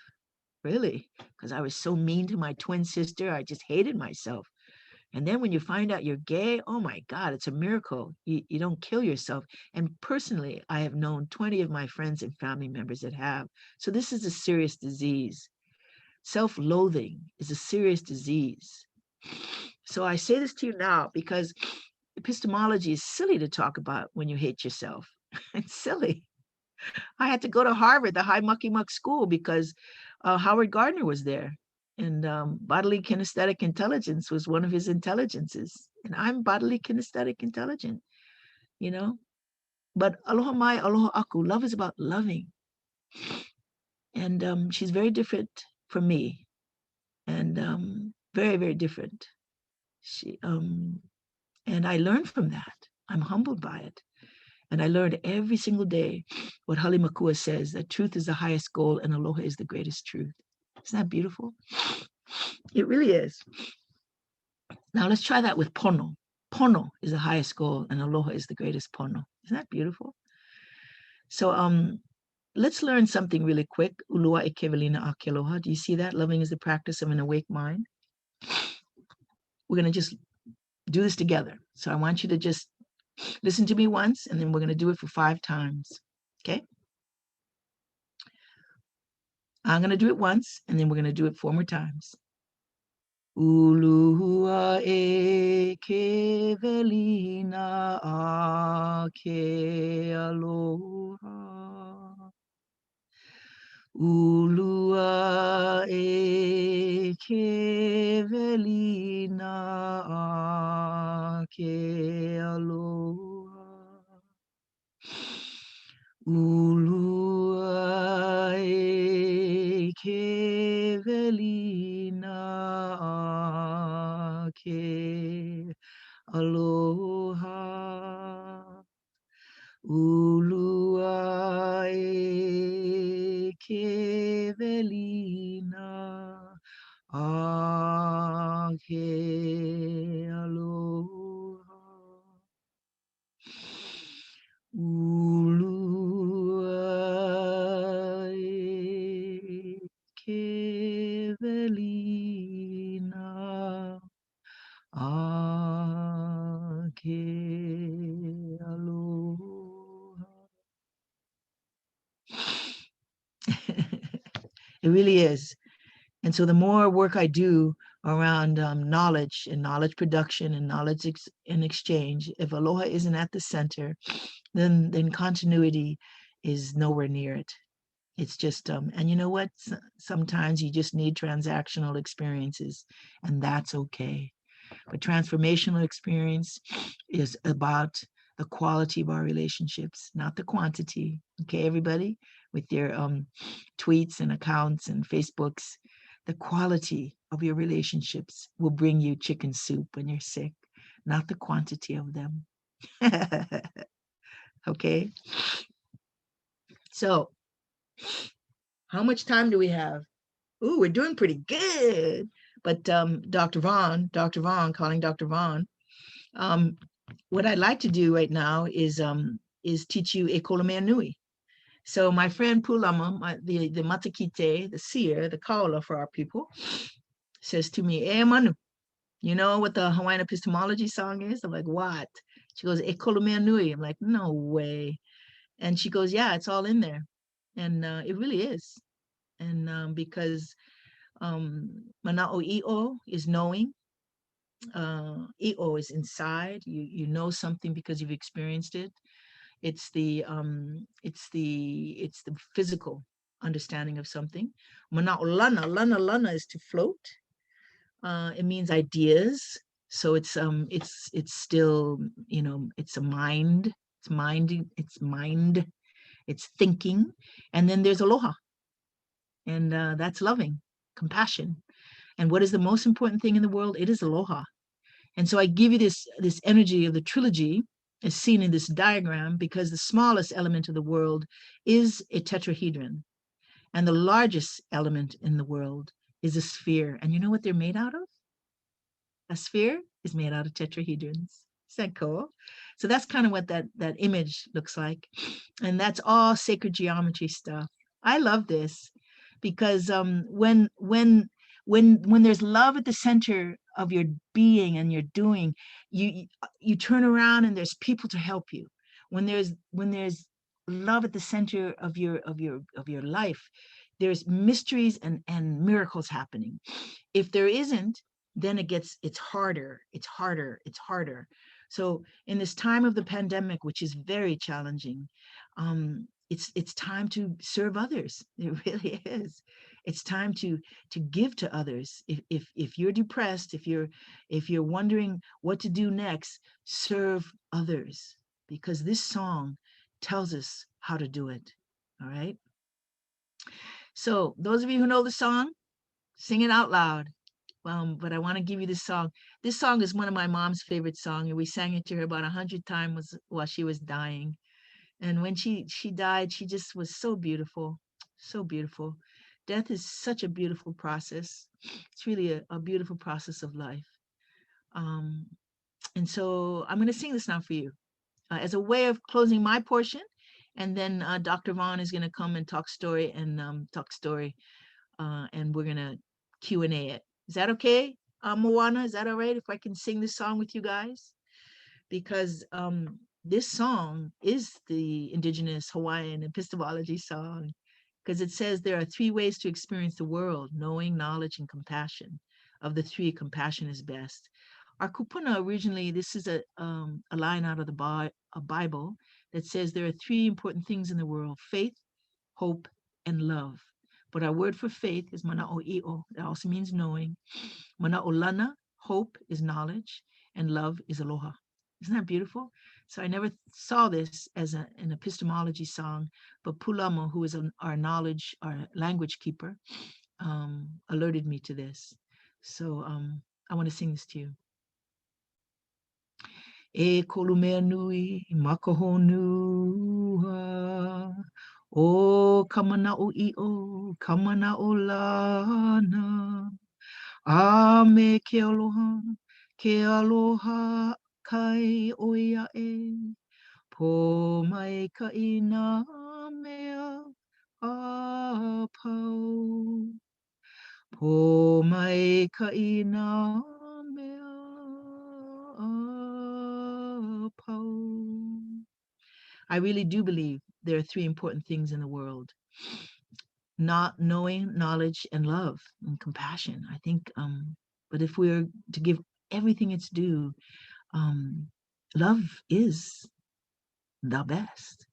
really, because I was so mean to my twin sister. I just hated myself. And then when you find out you're gay, oh my God, it's a miracle. You don't kill yourself. And personally, I have known 20 of my friends and family members that have. So this is a serious disease. Self-loathing is a serious disease. So I say this to you now because epistemology is silly to talk about when you hate yourself. It's silly. I had to go to Harvard, the high mucky muck school, because Howard Gardner was there. And bodily kinesthetic intelligence was one of his intelligences. And I'm bodily kinesthetic intelligent, you know? But aloha mai, aloha aku, love is about loving. And she's very different from me. And very, very different. She and I learned from that. I'm humbled by it. And I learned every single day what Hale Makua says, that truth is the highest goal and aloha is the greatest truth. Isn't that beautiful? It really is. Now let's try that with pono. Pono is the highest goal and aloha is the greatest pono. Isn't that beautiful? So let's learn something really quick. Ulua e kevelina ake aloha. Do you see that? Loving is the practice of an awake mind. We're going to just do this together. So I want you to just listen to me once, and then we're going to do it for 5 times. Okay? I'm going to do it once, and then we're going to do it 4 more times. Ulua e kevelina ake aloha. Ulua e kevelina ake aloha. Ulua e kevelina ake aloha. Ulua e kevelina ake aloha. Ulua e kevelina ake aloha. It really is. And so the more work I do around knowledge and knowledge production and knowledge in exchange, if aloha isn't at the center, then continuity is nowhere near it. It's just, and you know what? Sometimes you just need transactional experiences, and that's okay. But transformational experience is about the quality of our relationships, not the quantity. Okay, everybody, with your tweets and accounts and Facebooks, the quality of your relationships will bring you chicken soup when you're sick, not the quantity of them. Okay. So, how much time do we have? Ooh, we're doing pretty good. But Dr. Vaughn, calling Dr. Vaughn, what I'd like to do right now is teach you e kolomea nui. So my friend Pulama, the matakite, the seer, the kaula for our people, says to me, "E Manu, you know what the Hawaiian epistemology song is?" I'm like, "What?" She goes, "E kolomea nui." I'm like, "No way." And she goes, "Yeah, it's all in there." And it really is. And because mana'o i'o is knowing, i'o is inside. You know something because you've experienced it. It's the physical understanding of something. Mana'o lana is to float. It means ideas. So it's still, you know, it's a mind. It's mind. It's mind. It's thinking. And then there's aloha, and that's loving, compassion. And what is the most important thing in the world? It is aloha. And so I give you this energy of the trilogy as seen in this diagram, because the smallest element of the world is a tetrahedron. And the largest element in the world is a sphere. And you know what they're made out of? A sphere is made out of tetrahedrons. Is that cool? So that's kind of what that image looks like. And that's all sacred geometry stuff. I love this because when there's love at the center of your being and your doing, you turn around and there's people to help you. When there's love at the center of your life, there's mysteries and miracles happening. If there isn't, then it's harder. So in this time of the pandemic, which is very challenging, it's time to serve others. It really is. It's time to give to others. If you're depressed, if you're wondering what to do next, serve others, because this song tells us how to do it. All right. So those of you who know the song, sing it out loud. But I want to give you this song. This song is one of my mom's favorite songs, and we sang it to her about 100 times while she was dying. And when she died, she just was so beautiful, so beautiful. Death is such a beautiful process. It's really a beautiful process of life. And so I'm going to sing this now for you as a way of closing my portion. And then Dr. Vaughn is going to come and talk story, and we're going to Q&A it. Is that okay, Moana? Is that all right if I can sing this song with you guys? Because this song is the Indigenous Hawaiian epistemology song, because it says there are 3 ways to experience the world: knowing, knowledge, and compassion. Of the 3, compassion is best. Our kupuna originally, this is a line out of the Bible that says there are 3 important things in the world: faith, hope, and love. But our word for faith is mana'o'i'o. That also means knowing. Mana'olana, hope, is knowledge, and love is aloha. Isn't that beautiful? So I never saw this as an epistemology song, but Pulamo, who is our language keeper, alerted me to this. So I want to sing this to you. E kolumea nui makahonua o kamana'o'i'o kamana'olana a me ke aloha kai oia e po mai ka ina mea a pau po mai ka ina mea a pau. I really do believe there are 3 important things in the world: not knowing, knowledge, and love and compassion. I think, but if we're to give everything its due, love is the best.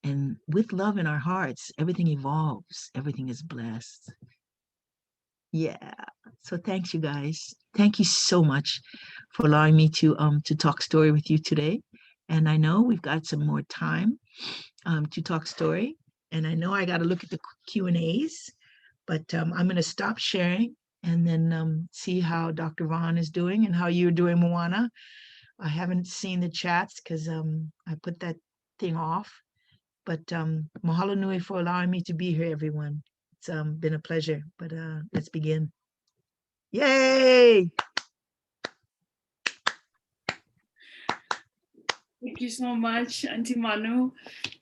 And with love in our hearts, everything evolves, everything is blessed. Yeah. So thanks, you guys. Thank you so much for allowing me to talk story with you today. And I know we've got some more time to talk story. And I know I got to look at the Q&As, but I'm going to stop sharing and then see how Dr. Vaughn is doing and how you're doing, Moana. I haven't seen the chats because I put that thing off. But mahalo nui for allowing me to be here, everyone. It's been a pleasure, but let's begin. Yay! Thank you so much, Aunty Manu.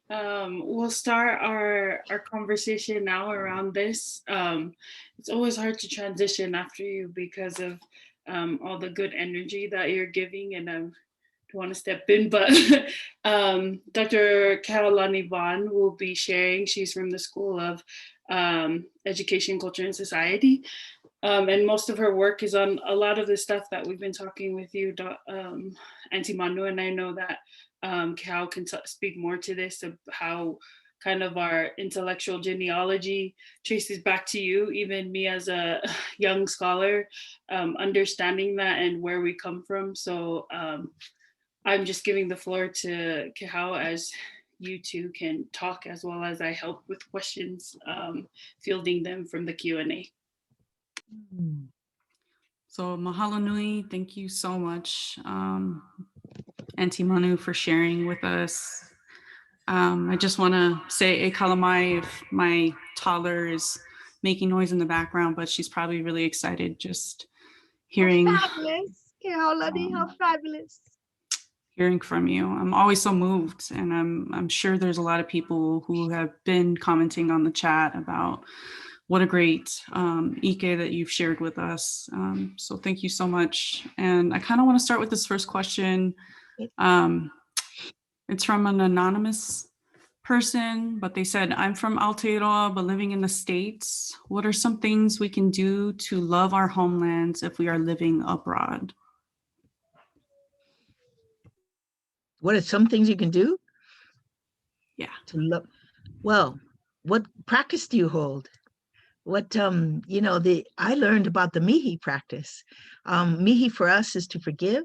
We'll start our conversation now around this. It's always hard to transition after you because of all the good energy that you're giving, and I don't want to step in, but Dr. Kaolani Vaughn will be sharing. She's from the School of Education, Culture, and Society. And most of her work is on a lot of the stuff that we've been talking with you, Aunty Manu, and I know that Cal can speak more to this, of how kind of our intellectual genealogy traces back to you, even me as a young scholar, understanding that and where we come from. So I'm just giving the floor to Kehao as you two can talk, as well as I help with questions, fielding them from the Q&A. So mahalo nui, thank you so much, Aunty Manu, for sharing with us. I just want to say e kalamai if my toddler is making noise in the background, but she's probably really excited just hearing. How fabulous. How fabulous. Hearing from you. I'm always so moved, and I'm sure there's a lot of people who have been commenting on the chat about what a great ike that you've shared with us. So thank you so much. And I kind of want to start with this first question. It's from an anonymous person, but they said, I'm from Aotearoa, but living in the States. What are some things we can do to love our homelands if we are living abroad? What are some things you can do? Yeah. To love. Well, what practice do you hold? What I learned about the Mihi practice. Mihi for us is to forgive,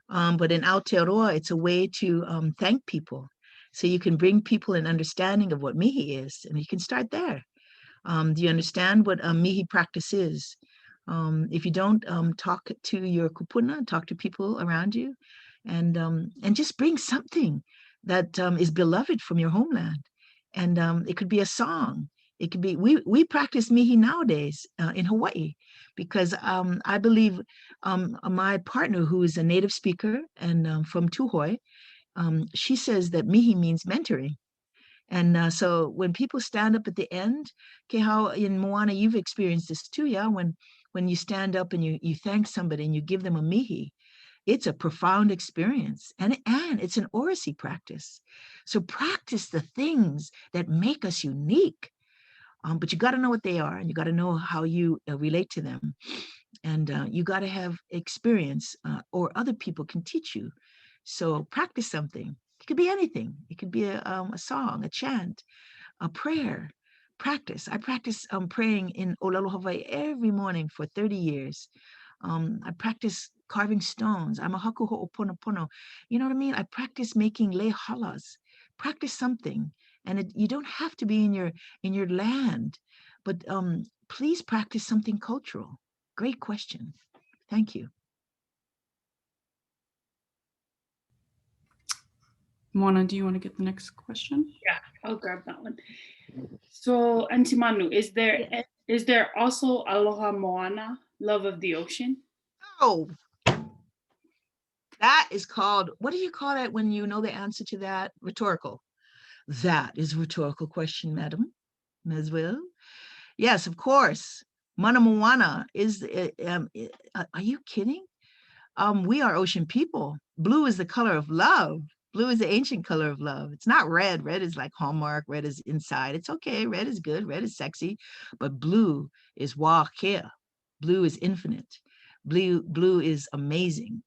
but in Aotearoa, it's a way to thank people. So you can bring people an understanding of what Mihi is, and you can start there. Do you understand what a Mihi practice is? If you don't, talk to your kupuna, talk to people around you, and just bring something that is beloved from your homeland. And it could be a song. It could be, we practice Mihi nowadays in Hawaii, because I believe my partner, who is a native speaker and from Tuhoi, she says that Mihi means mentoring. And so when people stand up at the end, okay, how in Moana, you've experienced this too, yeah? When you stand up and you thank somebody and you give them a mihi, it's a profound experience. And it's an oracy practice. So practice the things that make us unique. But you got to know what they are, and you got to know how you relate to them. And you got to have experience, or other people can teach you. So practice something. It could be anything. It could be a song, a chant, a prayer. Practice. I practice praying in Olelo, Hawaii every morning for 30 years. I practice carving stones. I'm a haku ho'opono. You know what I mean? I practice making lei halas. Practice something. And you don't have to be in your land, but please practice something cultural. Great question. Thank you. Moana, do you want to get the next question? Yeah, I'll grab that one. So, Aunty Manu, is there also aloha moana, love of the ocean? Oh, that is called, what do you call that when you know the answer to that? Rhetorical. That is a rhetorical question, madam, as well. Yes, of course. Mana moana is, are you kidding? We are ocean people. Blue is the color of love. Blue is the ancient color of love. It's not red. Red is like Hallmark. Red is inside. It's okay. Red is good. Red is sexy. But blue is wākea. Blue is infinite. Blue is amazing.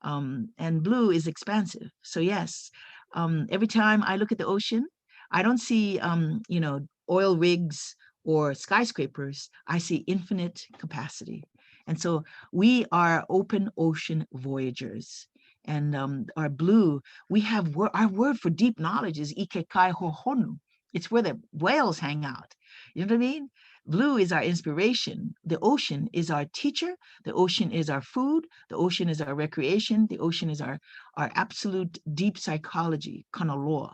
And blue is expansive. So yes, every time I look at the ocean, I don't see, oil rigs or skyscrapers. I see infinite capacity. And so we are open ocean voyagers. And our blue, we have our word for deep knowledge is ike kai hohonu. It's where the whales hang out. You know what I mean? Blue is our inspiration. The ocean is our teacher. The ocean is our food. The ocean is our recreation. The ocean is our absolute deep psychology, Kanaloa.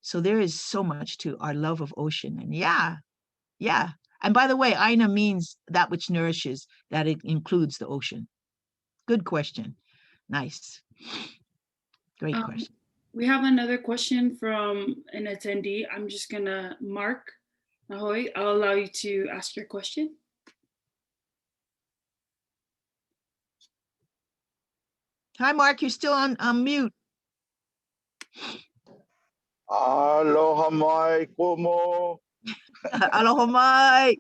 So there is so much to our love of ocean. And yeah. And by the way, Aina means that which nourishes, that it includes the ocean. Good question. Nice. Great question. We have another question from an attendee. I'm just gonna mark Ahoy. I'll allow you to ask your question. Hi, Mark. You're still on mute. Aloha mai kumo. Aloha mai.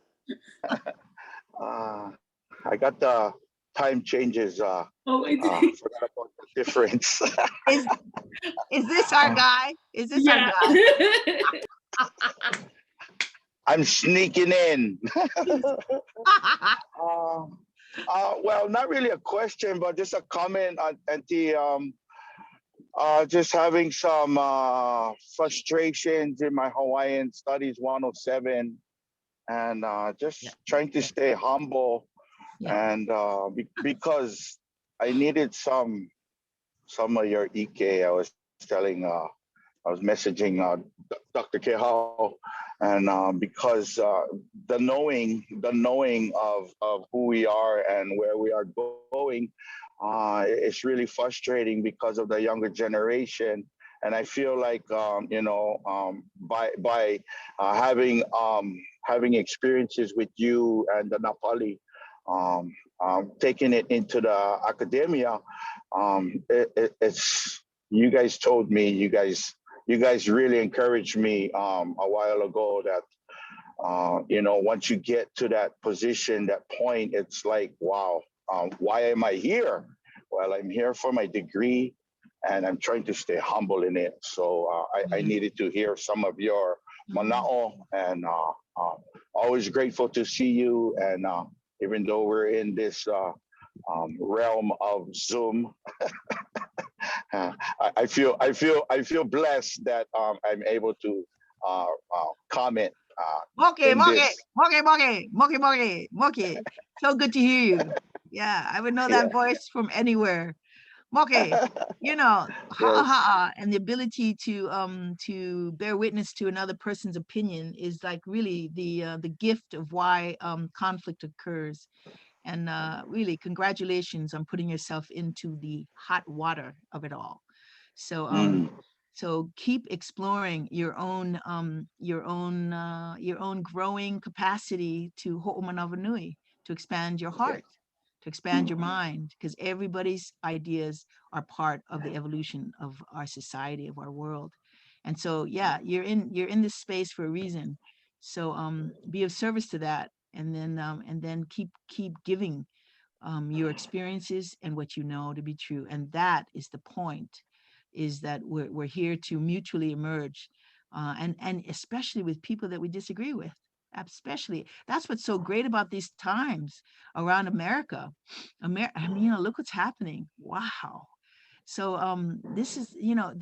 I got the time changes. Forgot about the difference. Is this our guy? Is this our guy? I'm sneaking in. Well, not really a question, but just a comment, Auntie. Just having some frustrations in my Hawaiian Studies 107, and just trying to stay humble, and because I needed some of your ike. I was messaging Dr. Kehao, and because the knowing of who we are and where we are going, it's really frustrating because of the younger generation. And I feel like by having experiences with you and the Napali, taking it into the academia, it's you guys told me, you guys really encouraged me a while ago that once you get to that position, that point, it's like, wow, why am I here? Well, I'm here for my degree, and I'm trying to stay humble in it. So I needed to hear some of your mana'o, and always grateful to see you. And even though we're in this realm of Zoom, I feel blessed that I'm able to comment. Moke. So good to hear you. Yeah, I would know that voice from anywhere. Moke, you know, ha'a, and the ability to bear witness to another person's opinion is like really the gift of why conflict occurs. And really, congratulations on putting yourself into the hot water of it all. So so keep exploring your own growing capacity to ho'omanawanui, to expand your heart, to expand your mind, because everybody's ideas are part of the evolution of our society, of our world. And so, yeah, you're in this space for a reason. So be of service to that, and then keep giving your experiences and what you know to be true. And that is the point, is that we're here to mutually emerge, and especially with people that we disagree with. Especially, that's what's so great about these times around America. I mean, you know, look what's happening. Wow. So this is, you know,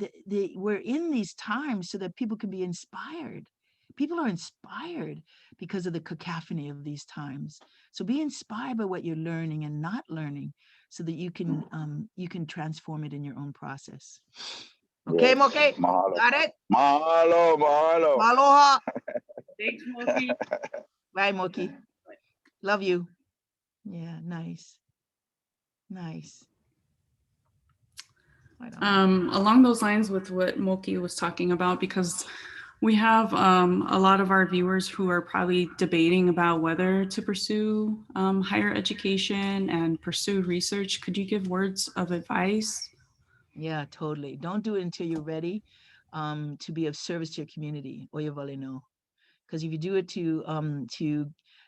we're in these times so that people can be inspired. People are inspired because of the cacophony of these times. So be inspired by what you're learning and not learning, so that you can transform it in your own process. Okay, Moke? Mahalo. Got it? Mahalo. Aloha. Thanks, Moki. Bye, Moki. Love you. Yeah, nice. Nice. Along those lines with what Moki was talking about, because we have a lot of our viewers who are probably debating about whether to pursue higher education and pursue research. Could you give words of advice? Yeah, totally. Don't do it until you're ready to be of service to your community, or your no. Because if you do it to,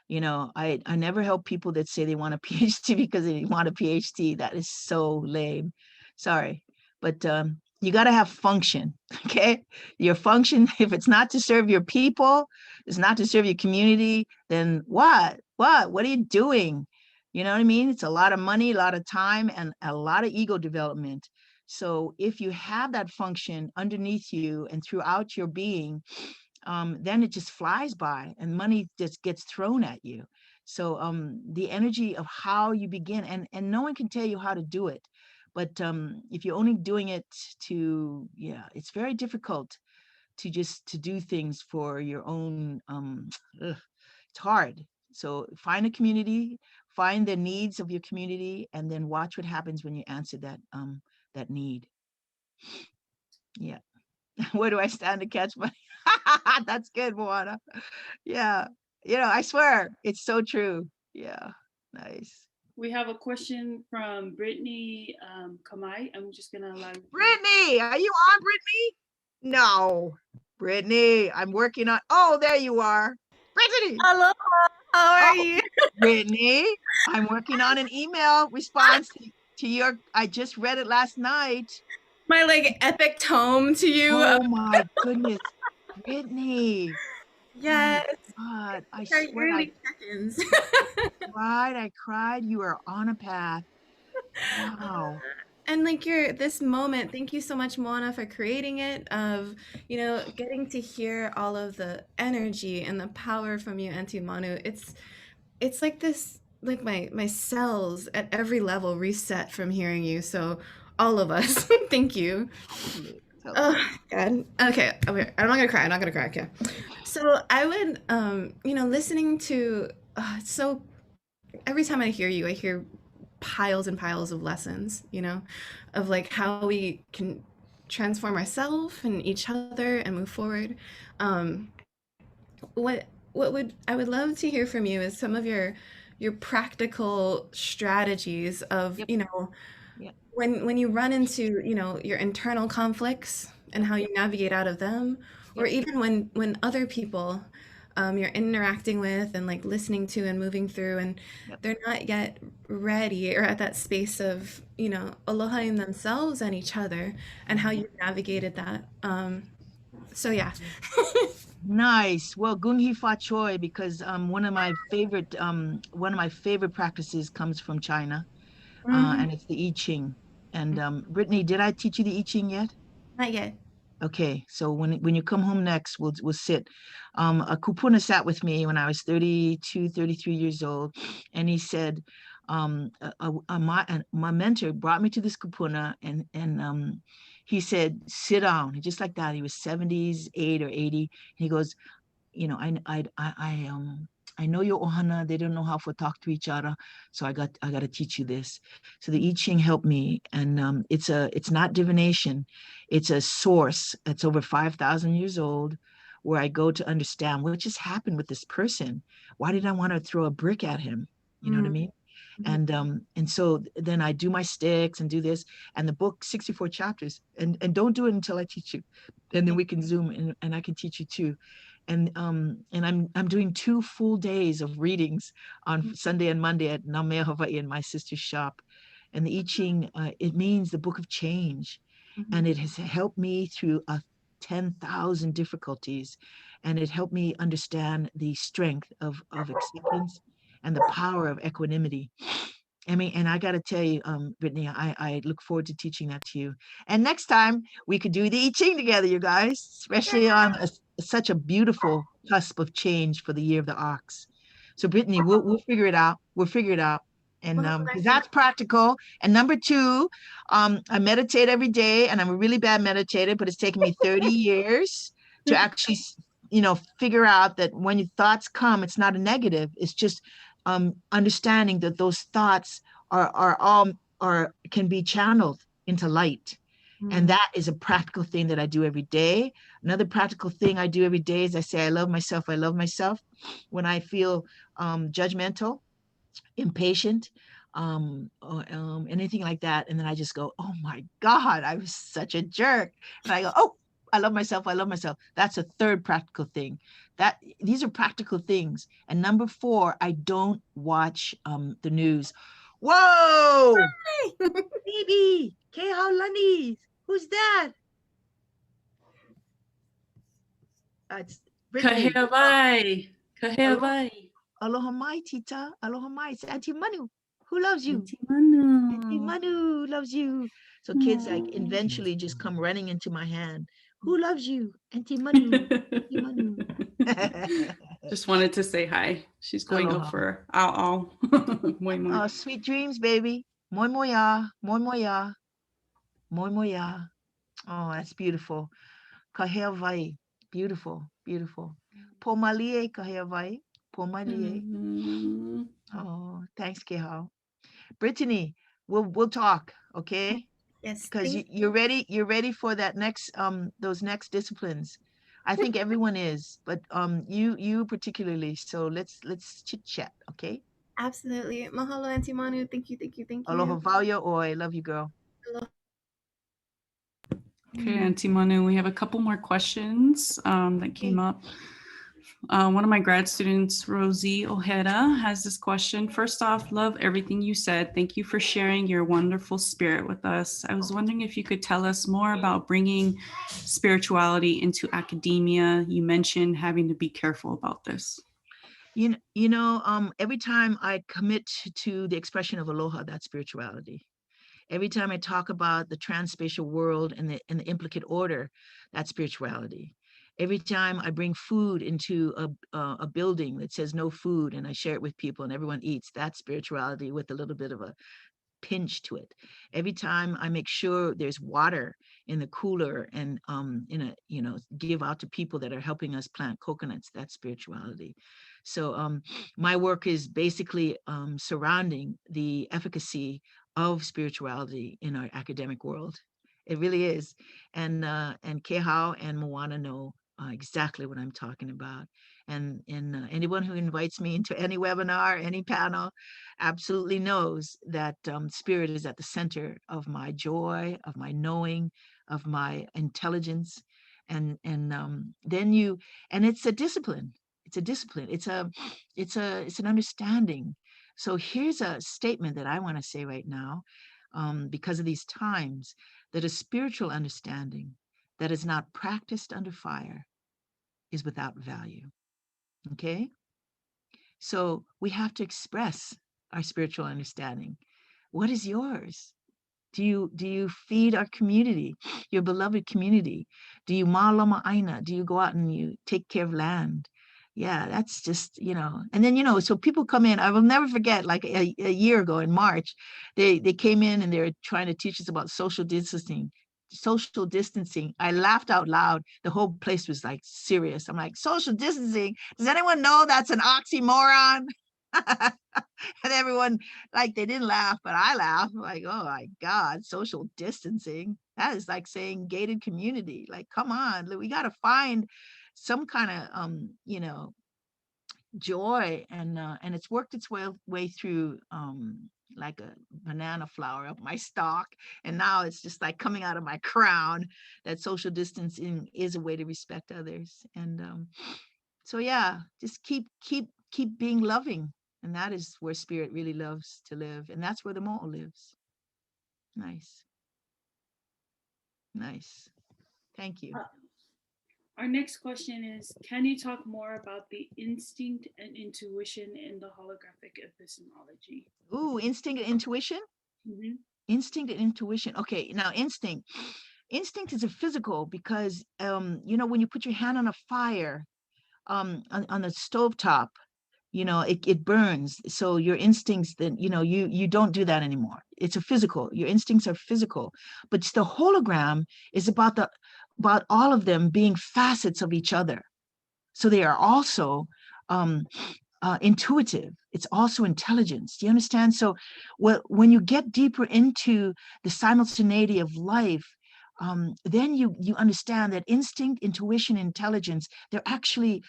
you know, I never help people that say they want a PhD because they want a PhD. That is so lame. Sorry. But you got to have function, okay? Your function, if it's not to serve your people, it's not to serve your community, then what are you doing? You know what I mean? It's a lot of money, a lot of time, and a lot of ego development. So if you have that function underneath you and throughout your being, then it just flies by and money just gets thrown at you. So the energy of how you begin, and no one can tell you how to do it. But if you're only doing it to, it's very difficult to do things for your own, it's hard. So find a community, find the needs of your community, and then watch what happens when you answer that need. Yeah. Where do I stand to catch money? That's good, Moana. Yeah. You know, I swear, it's so true. Yeah. Nice. We have a question from Brittany Kamai. I'm just going to allow you. Brittany, are you on, Brittany? No. Brittany, I'm working on. Oh, there you are. Brittany. Aloha. How are you? Brittany, I'm working on an email response to your, I just read it last night. My like epic tome to you. Oh my goodness. Brittany. Yes. Oh God, I Our swear early check-ins. I cried. You are on a path. Wow. And like this moment, thank you so much, Moana, for creating it, of, you know, getting to hear all of the energy and the power from you, Aunty Manu. It's like this, like my cells at every level reset from hearing you. So all of us, thank you. Oh God. Okay. I'm not gonna cry. Okay. So I would, you know, listening to, so every time I hear you, I hear piles and piles of lessons, you know, of like how we can transform ourselves and each other and move forward. What I would love to hear from you is some of your practical strategies of, you know, when you run into, you know, your internal conflicts and how you navigate out of them, or even when other people you're interacting with and like listening to and moving through, and Yep. they're not yet ready or at that space of, you know, aloha in themselves and each other, and how you navigated that. So yeah. Nice. Well, Gung Fa Choi, because one of my favorite practices comes from China, and it's the I Ching. And Brittany, did I teach you the I Ching yet? Not yet. Okay, so when you come home next, we'll sit. A kupuna sat with me when I was 32, 33 years old, and he said, my mentor brought me to this kupuna, and he said, sit down, just like that. He was 78 or 80. And he goes, you know, I know your ohana. They don't know how to talk to each other, so I got to teach you this. So the I Ching helped me, and it's not divination, it's a source. It's over 5,000 years old, where I go to understand what just happened with this person. Why did I want to throw a brick at him? You know what I mean? And so then I do my sticks and do this, and the book 64 chapters, and don't do it until I teach you, and then we can zoom and I can teach you too. And I'm doing 2 full days of readings on Sunday and Monday at Namea Hawaii in my sister's shop. And the I Ching, it means the book of change, and it has helped me through 10,000 difficulties, and it helped me understand the strength of acceptance and the power of equanimity. I mean, and I got to tell you, Brittany, I look forward to teaching that to you. And next time we could do the I Ching together, you guys, especially on such a beautiful cusp of change for the year of the ox. So Brittany, we'll figure it out. We'll figure it out. And because that's practical. And number 2, I meditate every day, and I'm a really bad meditator, but it's taken me 30 years to actually, you know, figure out that when your thoughts come, it's not a negative. It's just understanding that those thoughts can be channeled into light. And that is a practical thing that I do every day. Another practical thing I do every day is I say, I love myself. I love myself. When I feel judgmental, impatient, or anything like that, and then I just go, oh my God, I was such a jerk. And I go, oh, I love myself. I love myself. That's a third practical thing. These are practical things. And number 4, I don't watch the news. Whoa, baby, Kehaulani, who's that? It's Brittany. Kāhea wai. Kāhea wai. Aloha mai, Tita. Aloha mai. It's Aunty Manu. Who loves you? Aunty Manu. Aunty Manu loves you. So kids like eventually just come running into my hand. Who loves you? Aunty Manu. Aunty Manu. Just wanted to say hi. She's going Aloha. up for ʻauamo. Moi moi. Oh, sweet dreams, baby. Moi moya. Moi moya. Moi moya. Oh, that's beautiful. Kāhea wai. Beautiful. Beautiful. Po malie kāhea wai. Po malie. Oh, thanks, Kehao. Brittany, we'll talk, okay? Yes. Because you're ready. You're ready for that next those next disciplines. I think everyone is, but you particularly. So let's chit chat, okay? Absolutely. Mahalo, Aunty Manu. Thank you. Thank you. Thank you. Aloha Vauya Oi. Love you, girl. Aloha. Okay, Aunty Manu, we have a couple more questions that came up. One of my grad students, Rosie Ojeda, has this question. First off, love everything you said. Thank you for sharing your wonderful spirit with us. I was wondering if you could tell us more about bringing spirituality into academia. You mentioned having to be careful about this. You know, every time I commit to the expression of aloha, that's spirituality. Every time I talk about the transspatial world and the implicate order, that's spirituality. Every time I bring food into a building that says no food and I share it with people and everyone eats, that's spirituality with a little bit of a pinch to it. Every time I make sure there's water in the cooler and give out to people that are helping us plant coconuts, that's spirituality. So my work is basically surrounding the efficacy of spirituality in our academic world. It really is. And Kehao and Moana know exactly what I'm talking about. And anyone who invites me into any webinar, any panel, absolutely knows that spirit is at the center of my joy, of my knowing, of my intelligence. And it's a discipline. It's a discipline. It's an understanding. So here's a statement that I want to say right now, because of these times, that a spiritual understanding that is not practiced under fire is without value. Okay? So we have to express our spiritual understanding. What is yours? Do you feed our community, your beloved community? Do you malama aina? Do you go out and you take care of land? Yeah, that's just, and then, so people come in. I will never forget, like a year ago in March, they came in and they were trying to teach us about social distancing. I laughed out loud. The whole place was like serious. I'm like, social distancing? Does anyone know that's an oxymoron? And everyone, like, they didn't laugh, but I laughed. Like, oh my God, social distancing. That is like saying gated community. Like, come on, we got to find some kind of, joy. And it's worked its way through like a banana flower up my stalk. And now it's just like coming out of my crown that social distancing is a way to respect others. And so, yeah, just keep being loving. And that is where spirit really loves to live. And that's where the mo'o lives. Nice. Nice. Thank you. Our next question is, can you talk more about the instinct and intuition in the holographic epistemology? Ooh, instinct and intuition? Mm-hmm. Instinct and intuition. Okay, now instinct. Instinct is a physical because, when you put your hand on a fire, on the stovetop, it burns. So your instincts, then, you don't do that anymore. It's a physical. Your instincts are physical. But the hologram is about all of them being facets of each other. So they are also intuitive. It's also intelligence. Do you understand? So when you get deeper into the simultaneity of life, then you understand that instinct, intuition, intelligence, they're actually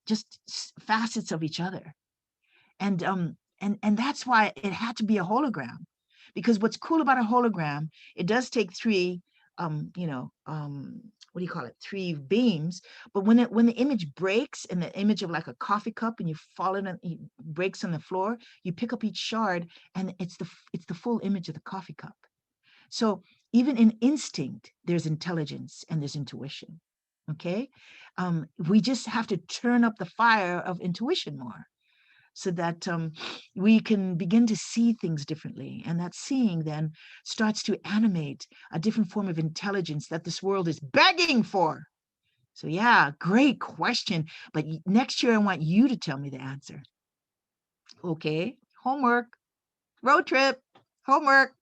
just facets of each other. And that's why it had to be a hologram, because what's cool about a hologram, it does take three, what do you call it? Three beams. But when the image breaks, in the image of like a coffee cup, and you fall in, it breaks on the floor, you pick up each shard, and it's the full image of the coffee cup. So even in instinct, there's intelligence and there's intuition. Okay, we just have to turn up the fire of intuition more, so that we can begin to see things differently. And that seeing then starts to animate a different form of intelligence that this world is begging for. So yeah, great question. But next year, I want you to tell me the answer. Okay, homework, road trip, homework.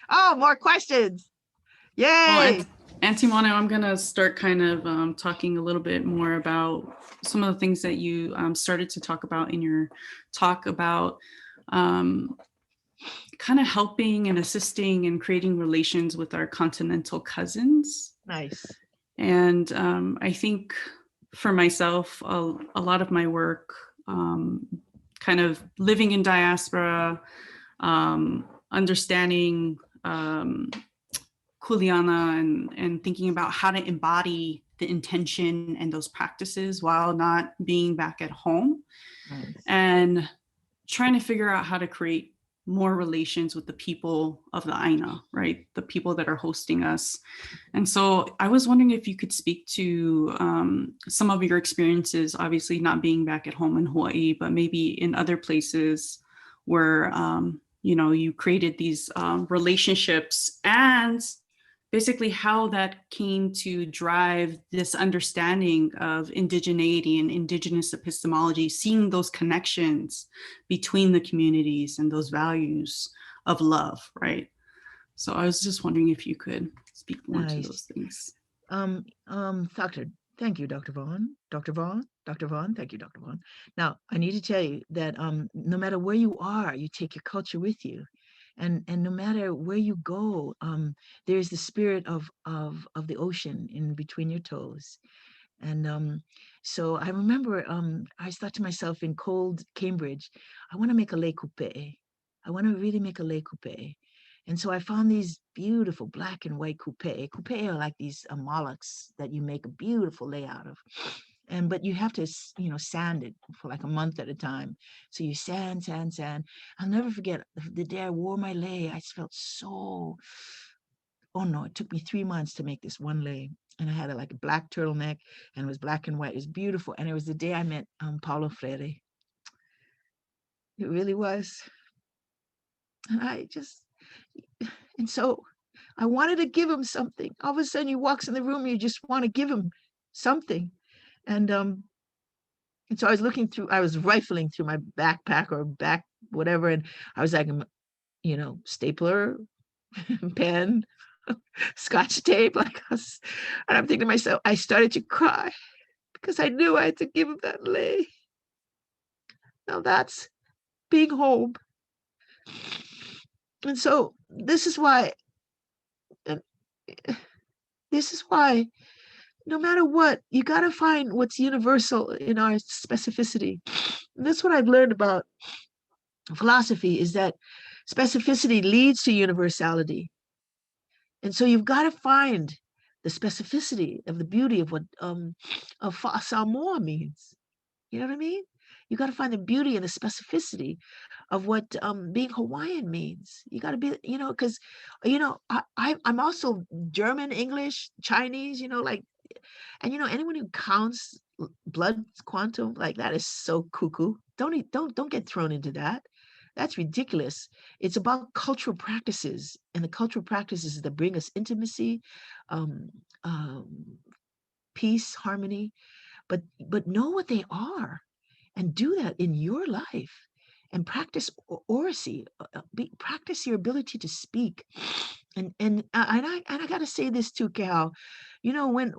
Oh, more questions. Yay. Well, Aunty Manu, I'm going to start kind of talking a little bit more about some of the things that you started to talk about in your talk about kind of helping and assisting and creating relations with our continental cousins. Nice. And I think for myself, a lot of my work, kind of living in diaspora, understanding kuleana and thinking about how to embody the intention and those practices while not being back at home. Nice. And trying to figure out how to create more relations with the people of the Aina, right? The people that are hosting us. And so I was wondering if you could speak to some of your experiences, obviously not being back at home in Hawaii, but maybe in other places where, you created these relationships, and basically how that came to drive this understanding of indigeneity and indigenous epistemology, seeing those connections between the communities and those values of love, right? So I was just wondering if you could speak more to those things. Thank you, Dr. Vaughn. Dr. Vaughn, thank you, Dr. Vaughn. Now, I need to tell you that no matter where you are, you take your culture with you. And no matter where you go, there's the spirit of the ocean in between your toes. And so I remember I thought to myself in cold Cambridge, I want to make a lei kupe'e. I want to really make a lei kupe'e. And so I found these beautiful black and white kupe. Kupe are like these mollusks that you make a beautiful layout of. But you have to, sand it for like a month at a time. So you sand. I'll never forget the day I wore my lei. I felt so, oh no, it took me 3 months to make this one lei. And I had like a black turtleneck and it was black and white. It was beautiful. And it was the day I met Paulo Freire. It really was. And so I wanted to give him something. All of a sudden he walks in the room, you just want to give him something. And so I was rifling through my backpack or back, whatever. And I was like, stapler, pen, scotch tape, like us. And I'm thinking to myself, I started to cry because I knew I had to give him that lei. Now that's being home. And so this is why no matter what, you got to find what's universal in our specificity. And that's what I've learned about philosophy, is that specificity leads to universality. And so you've got to find the specificity of the beauty of what Samoa means. You know what I mean? You got to find the beauty and the specificity of what being Hawaiian means. You got to be, because, I'm also German, English, Chinese, and anyone who counts blood quantum, like that is so cuckoo. Don't get thrown into that. That's ridiculous. It's about cultural practices, and the cultural practices that bring us intimacy, peace, harmony, but know what they are and do that in your life. And practice oracy, practice your ability to speak. And I got to say this too, Cal. When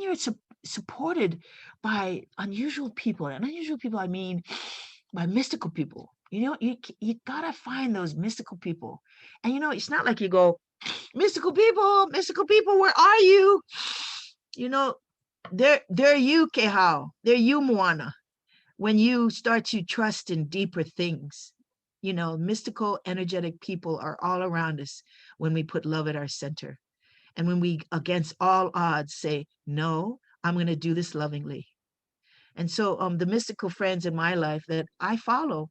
you're supported by unusual people, and unusual people, I mean by mystical people. You gotta find those mystical people. And it's not like you go, mystical people, where are you? They're you, Kehao. They're you, Moana. When you start to trust in deeper things, mystical, energetic people are all around us when we put love at our center. And when we, against all odds, say, no, I'm going to do this lovingly. And so the mystical friends in my life that I follow,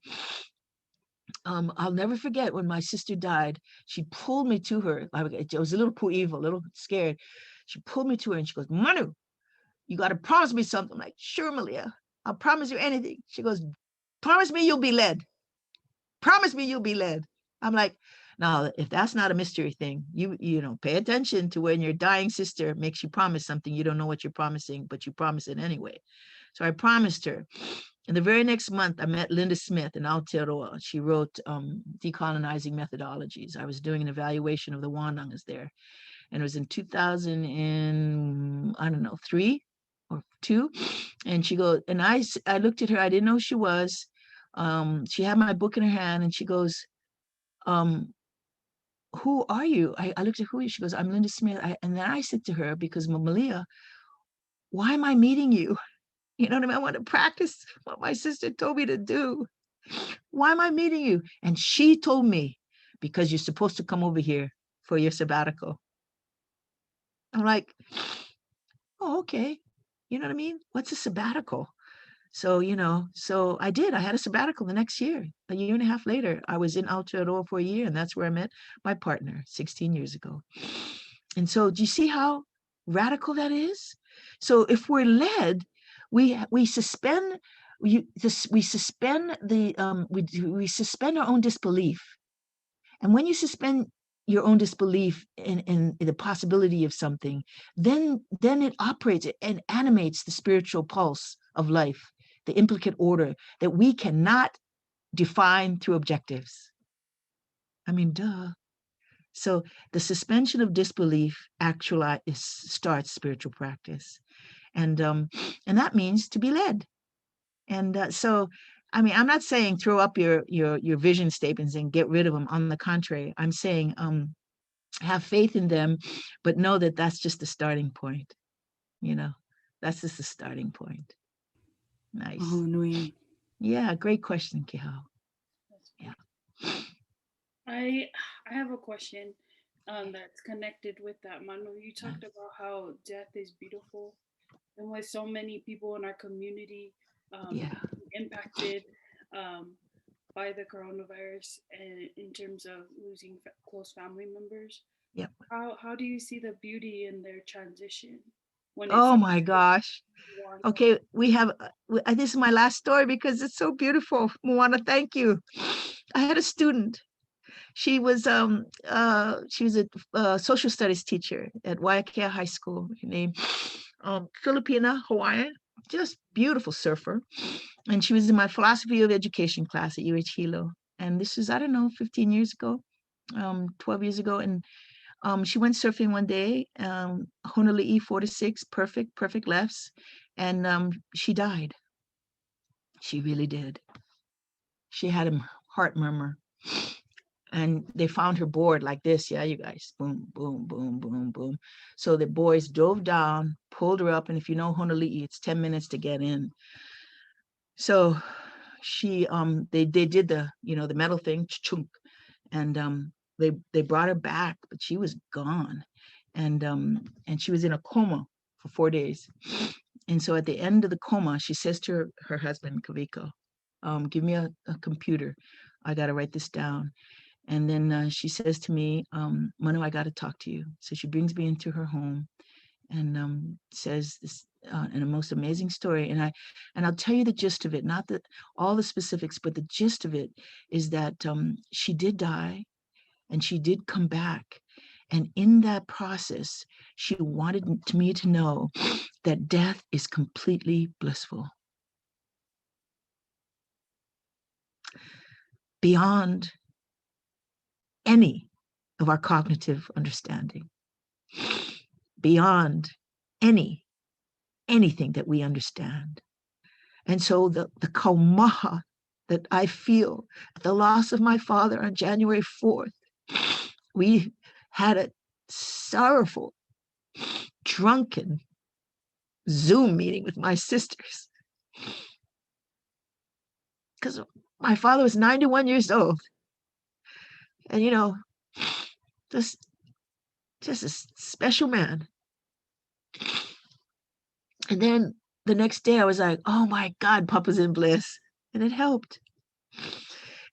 I'll never forget when my sister died, she pulled me to her. I was a little pu'iwa, a little scared. She pulled me to her and she goes, Manu, you got to promise me something. I'm like, sure, Malia, I'll promise you anything. She goes, promise me you'll be led. Promise me you'll be led. I'm like, now, if that's not a mystery thing, you pay attention to when your dying sister makes you promise something. You don't know what you're promising, but you promise it anyway. So I promised her. And the very next month, I met Linda Smith in Aotearoa. She wrote Decolonizing Methodologies. I was doing an evaluation of the Wanangas there. And it was in 2003 or 2. And she goes, and I looked at her. I didn't know who she was. She had my book in her hand and she goes, who are you? I looked at who are you? She goes, I'm Linda Smith. And then I said to her, because Malia, why am I meeting you? You know what I mean? I want to practice what my sister told me to do. Why am I meeting you? And she told me, because you're supposed to come over here for your sabbatical. I'm like, oh, okay. You know what I mean? What's a sabbatical? So, so I did. I had a sabbatical the next year. A year and a half later, I was in Aotearoa for a year, and that's where I met my partner 16 years ago. And so do you see how radical that is? So if we're led, we suspend we suspend our own disbelief. And when you suspend your own disbelief in the possibility of something, then it operates and animates the spiritual pulse of life, the implicate order that we cannot define through objectives. I mean, duh. So the suspension of disbelief actually starts spiritual practice. And that means to be led. And so, I mean, I'm not saying throw up your vision statements and get rid of them. On the contrary, I'm saying have faith in them, but know that that's just the starting point. That's just the starting point. Nice. Oh, nui. Yeah, great question, Kihao. I have a question that's connected with that, Manu. You talked about how death is beautiful, and with so many people in our community Yeah. impacted um, by the coronavirus, and in terms of losing close family members, Yep. how do you see the beauty in their transition when it's Oh like my gosh. Wanda? Okay, we have, this is my last story because it's so beautiful. Moana, thank you. I had a student. She was a social studies teacher at Waiakea High School. Her name, Filipina, Hawaiian, just beautiful surfer. And she was in my philosophy of education class at UH Hilo. And this was, I don't know, 15 years ago, 12 years ago. And she went surfing one day, Honolulu 4-6, perfect lefts. And she died. She really did. She had a heart murmur. And they found her board like this. Yeah, you guys, boom, boom, boom, boom, boom. So the boys dove down, pulled her up. And if you know Honolulu, it's 10 minutes to get in. So she, they did the, the metal thing, chunk, and they brought her back, but she was gone. And she was in a coma for 4 days. And so at the end of the coma, she says to her husband, Kaviko, give me a computer. I got to write this down. And then she says to me, Manu, I got to talk to you. So she brings me into her home and says this in a most amazing story. And I'll tell you the gist of it, not all the specifics, but the gist of it is that she did die and she did come back. And in that process, she wanted me to know that death is completely blissful. Beyond any of our cognitive understanding, beyond anything that we understand. And so the kaumaha that I feel at the loss of my father on January 4th, we had a sorrowful, drunken Zoom meeting with my sisters. Because my father was 91 years old. And, just a special man. And then the next day I was like, oh my God, Papa's in bliss. And it helped.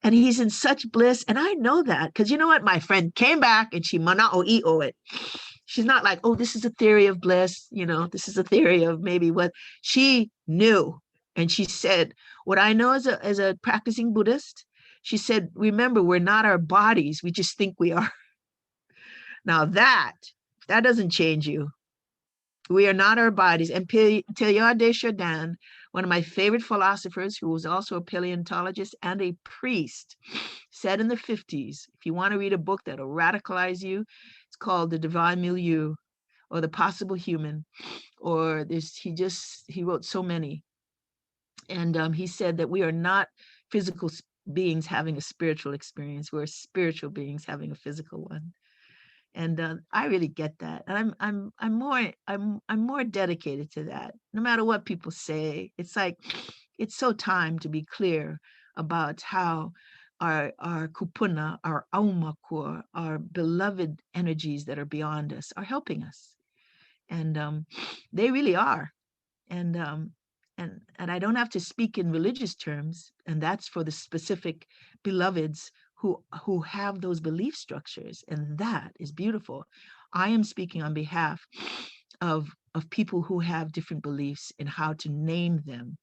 And he's in such bliss. And I know that because you know what? My friend came back and she mana'o'i'o it. She's not like, oh, this is a theory of bliss. This is a theory of maybe what she knew. And she said, what I know as a practicing Buddhist, she said, remember, we're not our bodies. We just think we are. Now that doesn't change you. We are not our bodies. And Teilhard de Chardin, one of my favorite philosophers, who was also a paleontologist and a priest, said in the 50s, if you want to read a book that'll radicalize you, it's called The Divine Milieu, or The Possible Human, or he wrote so many. And he said that we are not physical beings having a spiritual experience. We're spiritual beings having a physical one. And I really get that, and I'm more dedicated to that. No matter what people say, it's like it's so time to be clear about how our kupuna, our ʻauamo, our beloved energies that are beyond us are helping us, and they really are, and I don't have to speak in religious terms, and that's for the specific beloveds who have those belief structures, and that is beautiful. I am speaking on behalf of people who have different beliefs in how to name them.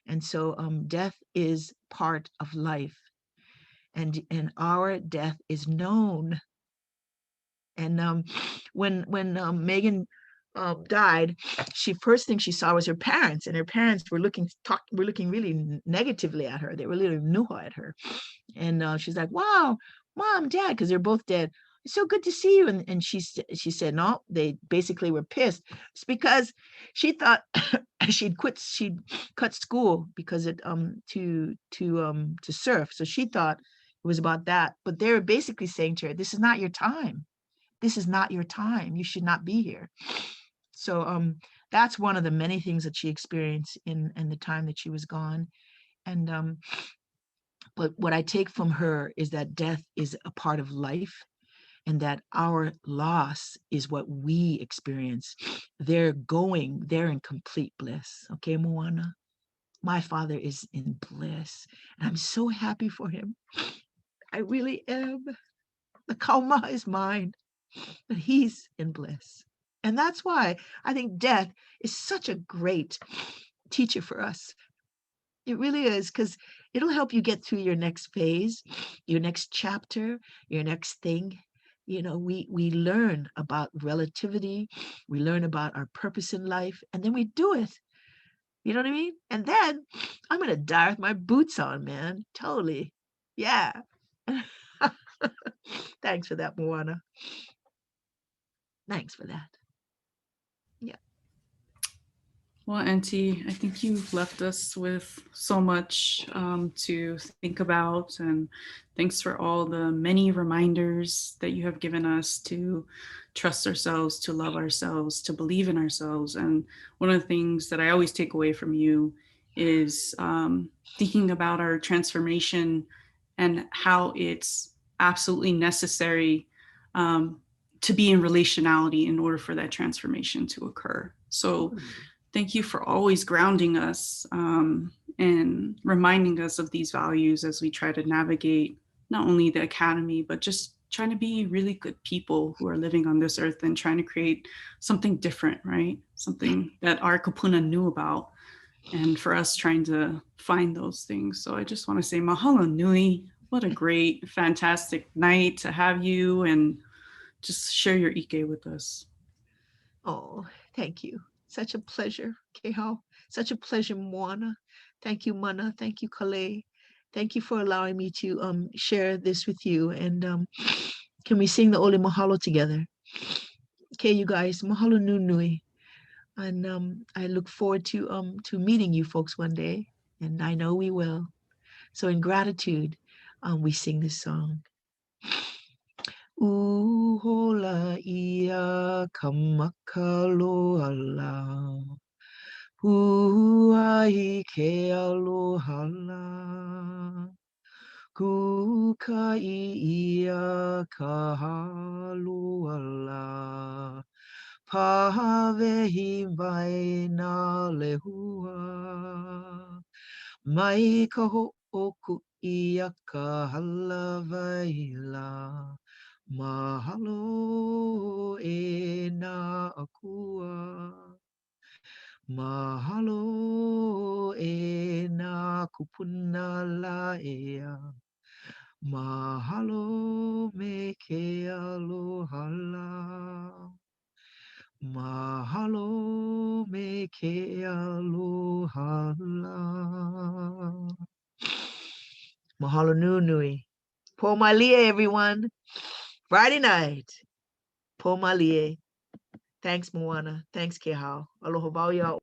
And so death is part of life, and our death is known. And when Megan died, first thing she saw was her parents, and her parents were looking really negatively at her. They were really nuha at her, and she's like, "Wow, Mom, Dad," because they're both dead. It's so good to see you. And she said, no, they basically were pissed. It's because she thought she'd cut school because to surf. So she thought it was about that. But they were basically saying to her, "This is not your time. This is not your time. You should not be here." So that's one of the many things that she experienced in the time that she was gone. And But what I take from her is that death is a part of life, and that our loss is what we experience. They're in complete bliss. Okay, Moana? My father is in bliss, and I'm so happy for him. I really am. The kauma is mine, but he's in bliss. And that's why I think death is such a great teacher for us. It really is, because it'll help you get through your next phase, your next chapter, your next thing. You know, we learn about relativity, we learn about our purpose in life, and then we do it. You know what I mean? And then I'm gonna die with my boots on, man. Totally. Yeah. Thanks for that, Moana. Thanks for that. Yeah. Well, Auntie, I think you've left us with so much to think about, and thanks for all the many reminders that you have given us to trust ourselves, to love ourselves, to believe in ourselves. And one of the things that I always take away from you is thinking about our transformation and how it's absolutely necessary to be in relationality in order for that transformation to occur. So thank you for always grounding us and reminding us of these values as we try to navigate not only the academy, but just trying to be really good people who are living on this earth and trying to create something different, right? Something that our kupuna knew about. And for us trying to find those things. So I just want to say mahalo nui. What a great, fantastic night to have you and just share your ike with us. Oh, thank you. Such a pleasure, Kehao. Such a pleasure, Moana. Thank you, Mana. Thank you, Kapolei. Thank you for allowing me to share this with you. And can we sing the Ole Mahalo together? Okay, you guys, Mahalo Nui. And I look forward to meeting you folks one day, and I know we will. So in gratitude, we sing this song. Uhola ia kamakaloala. Huai ke alohala. Kukai ia kahaluala. Pahavehi vai na lehua. Mai ka ho'oku ia ka halavaila. Mahalo e na akua. Mahalo e na kupuna laea. Mahalo me ke alohala. Mahalo me ke alohala. Mahalo nui. Po malie, everyone. Friday night. Po malie. Thanks, Moana. Thanks, Kehao. Aloha wau iā.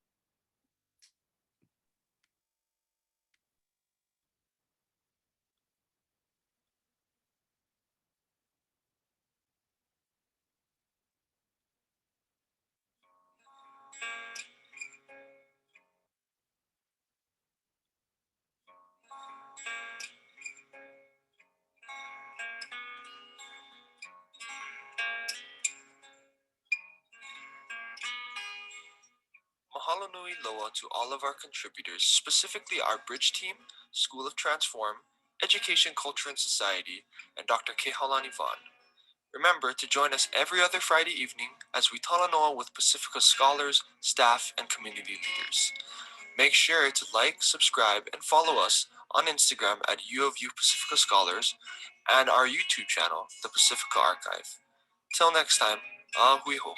Mahalo nui loa to all of our contributors, specifically our Bridge Team, School of Transform, Education, Culture, and Society, and Dr. Kehaulani Vaughn. Remember to join us every other Friday evening as we Talanoa with Pasifika scholars, staff, and community leaders. Make sure to like, subscribe, and follow us on Instagram at U of U Pasifika Scholars and our YouTube channel, The Pasifika Archive. Till next time, ahui ho.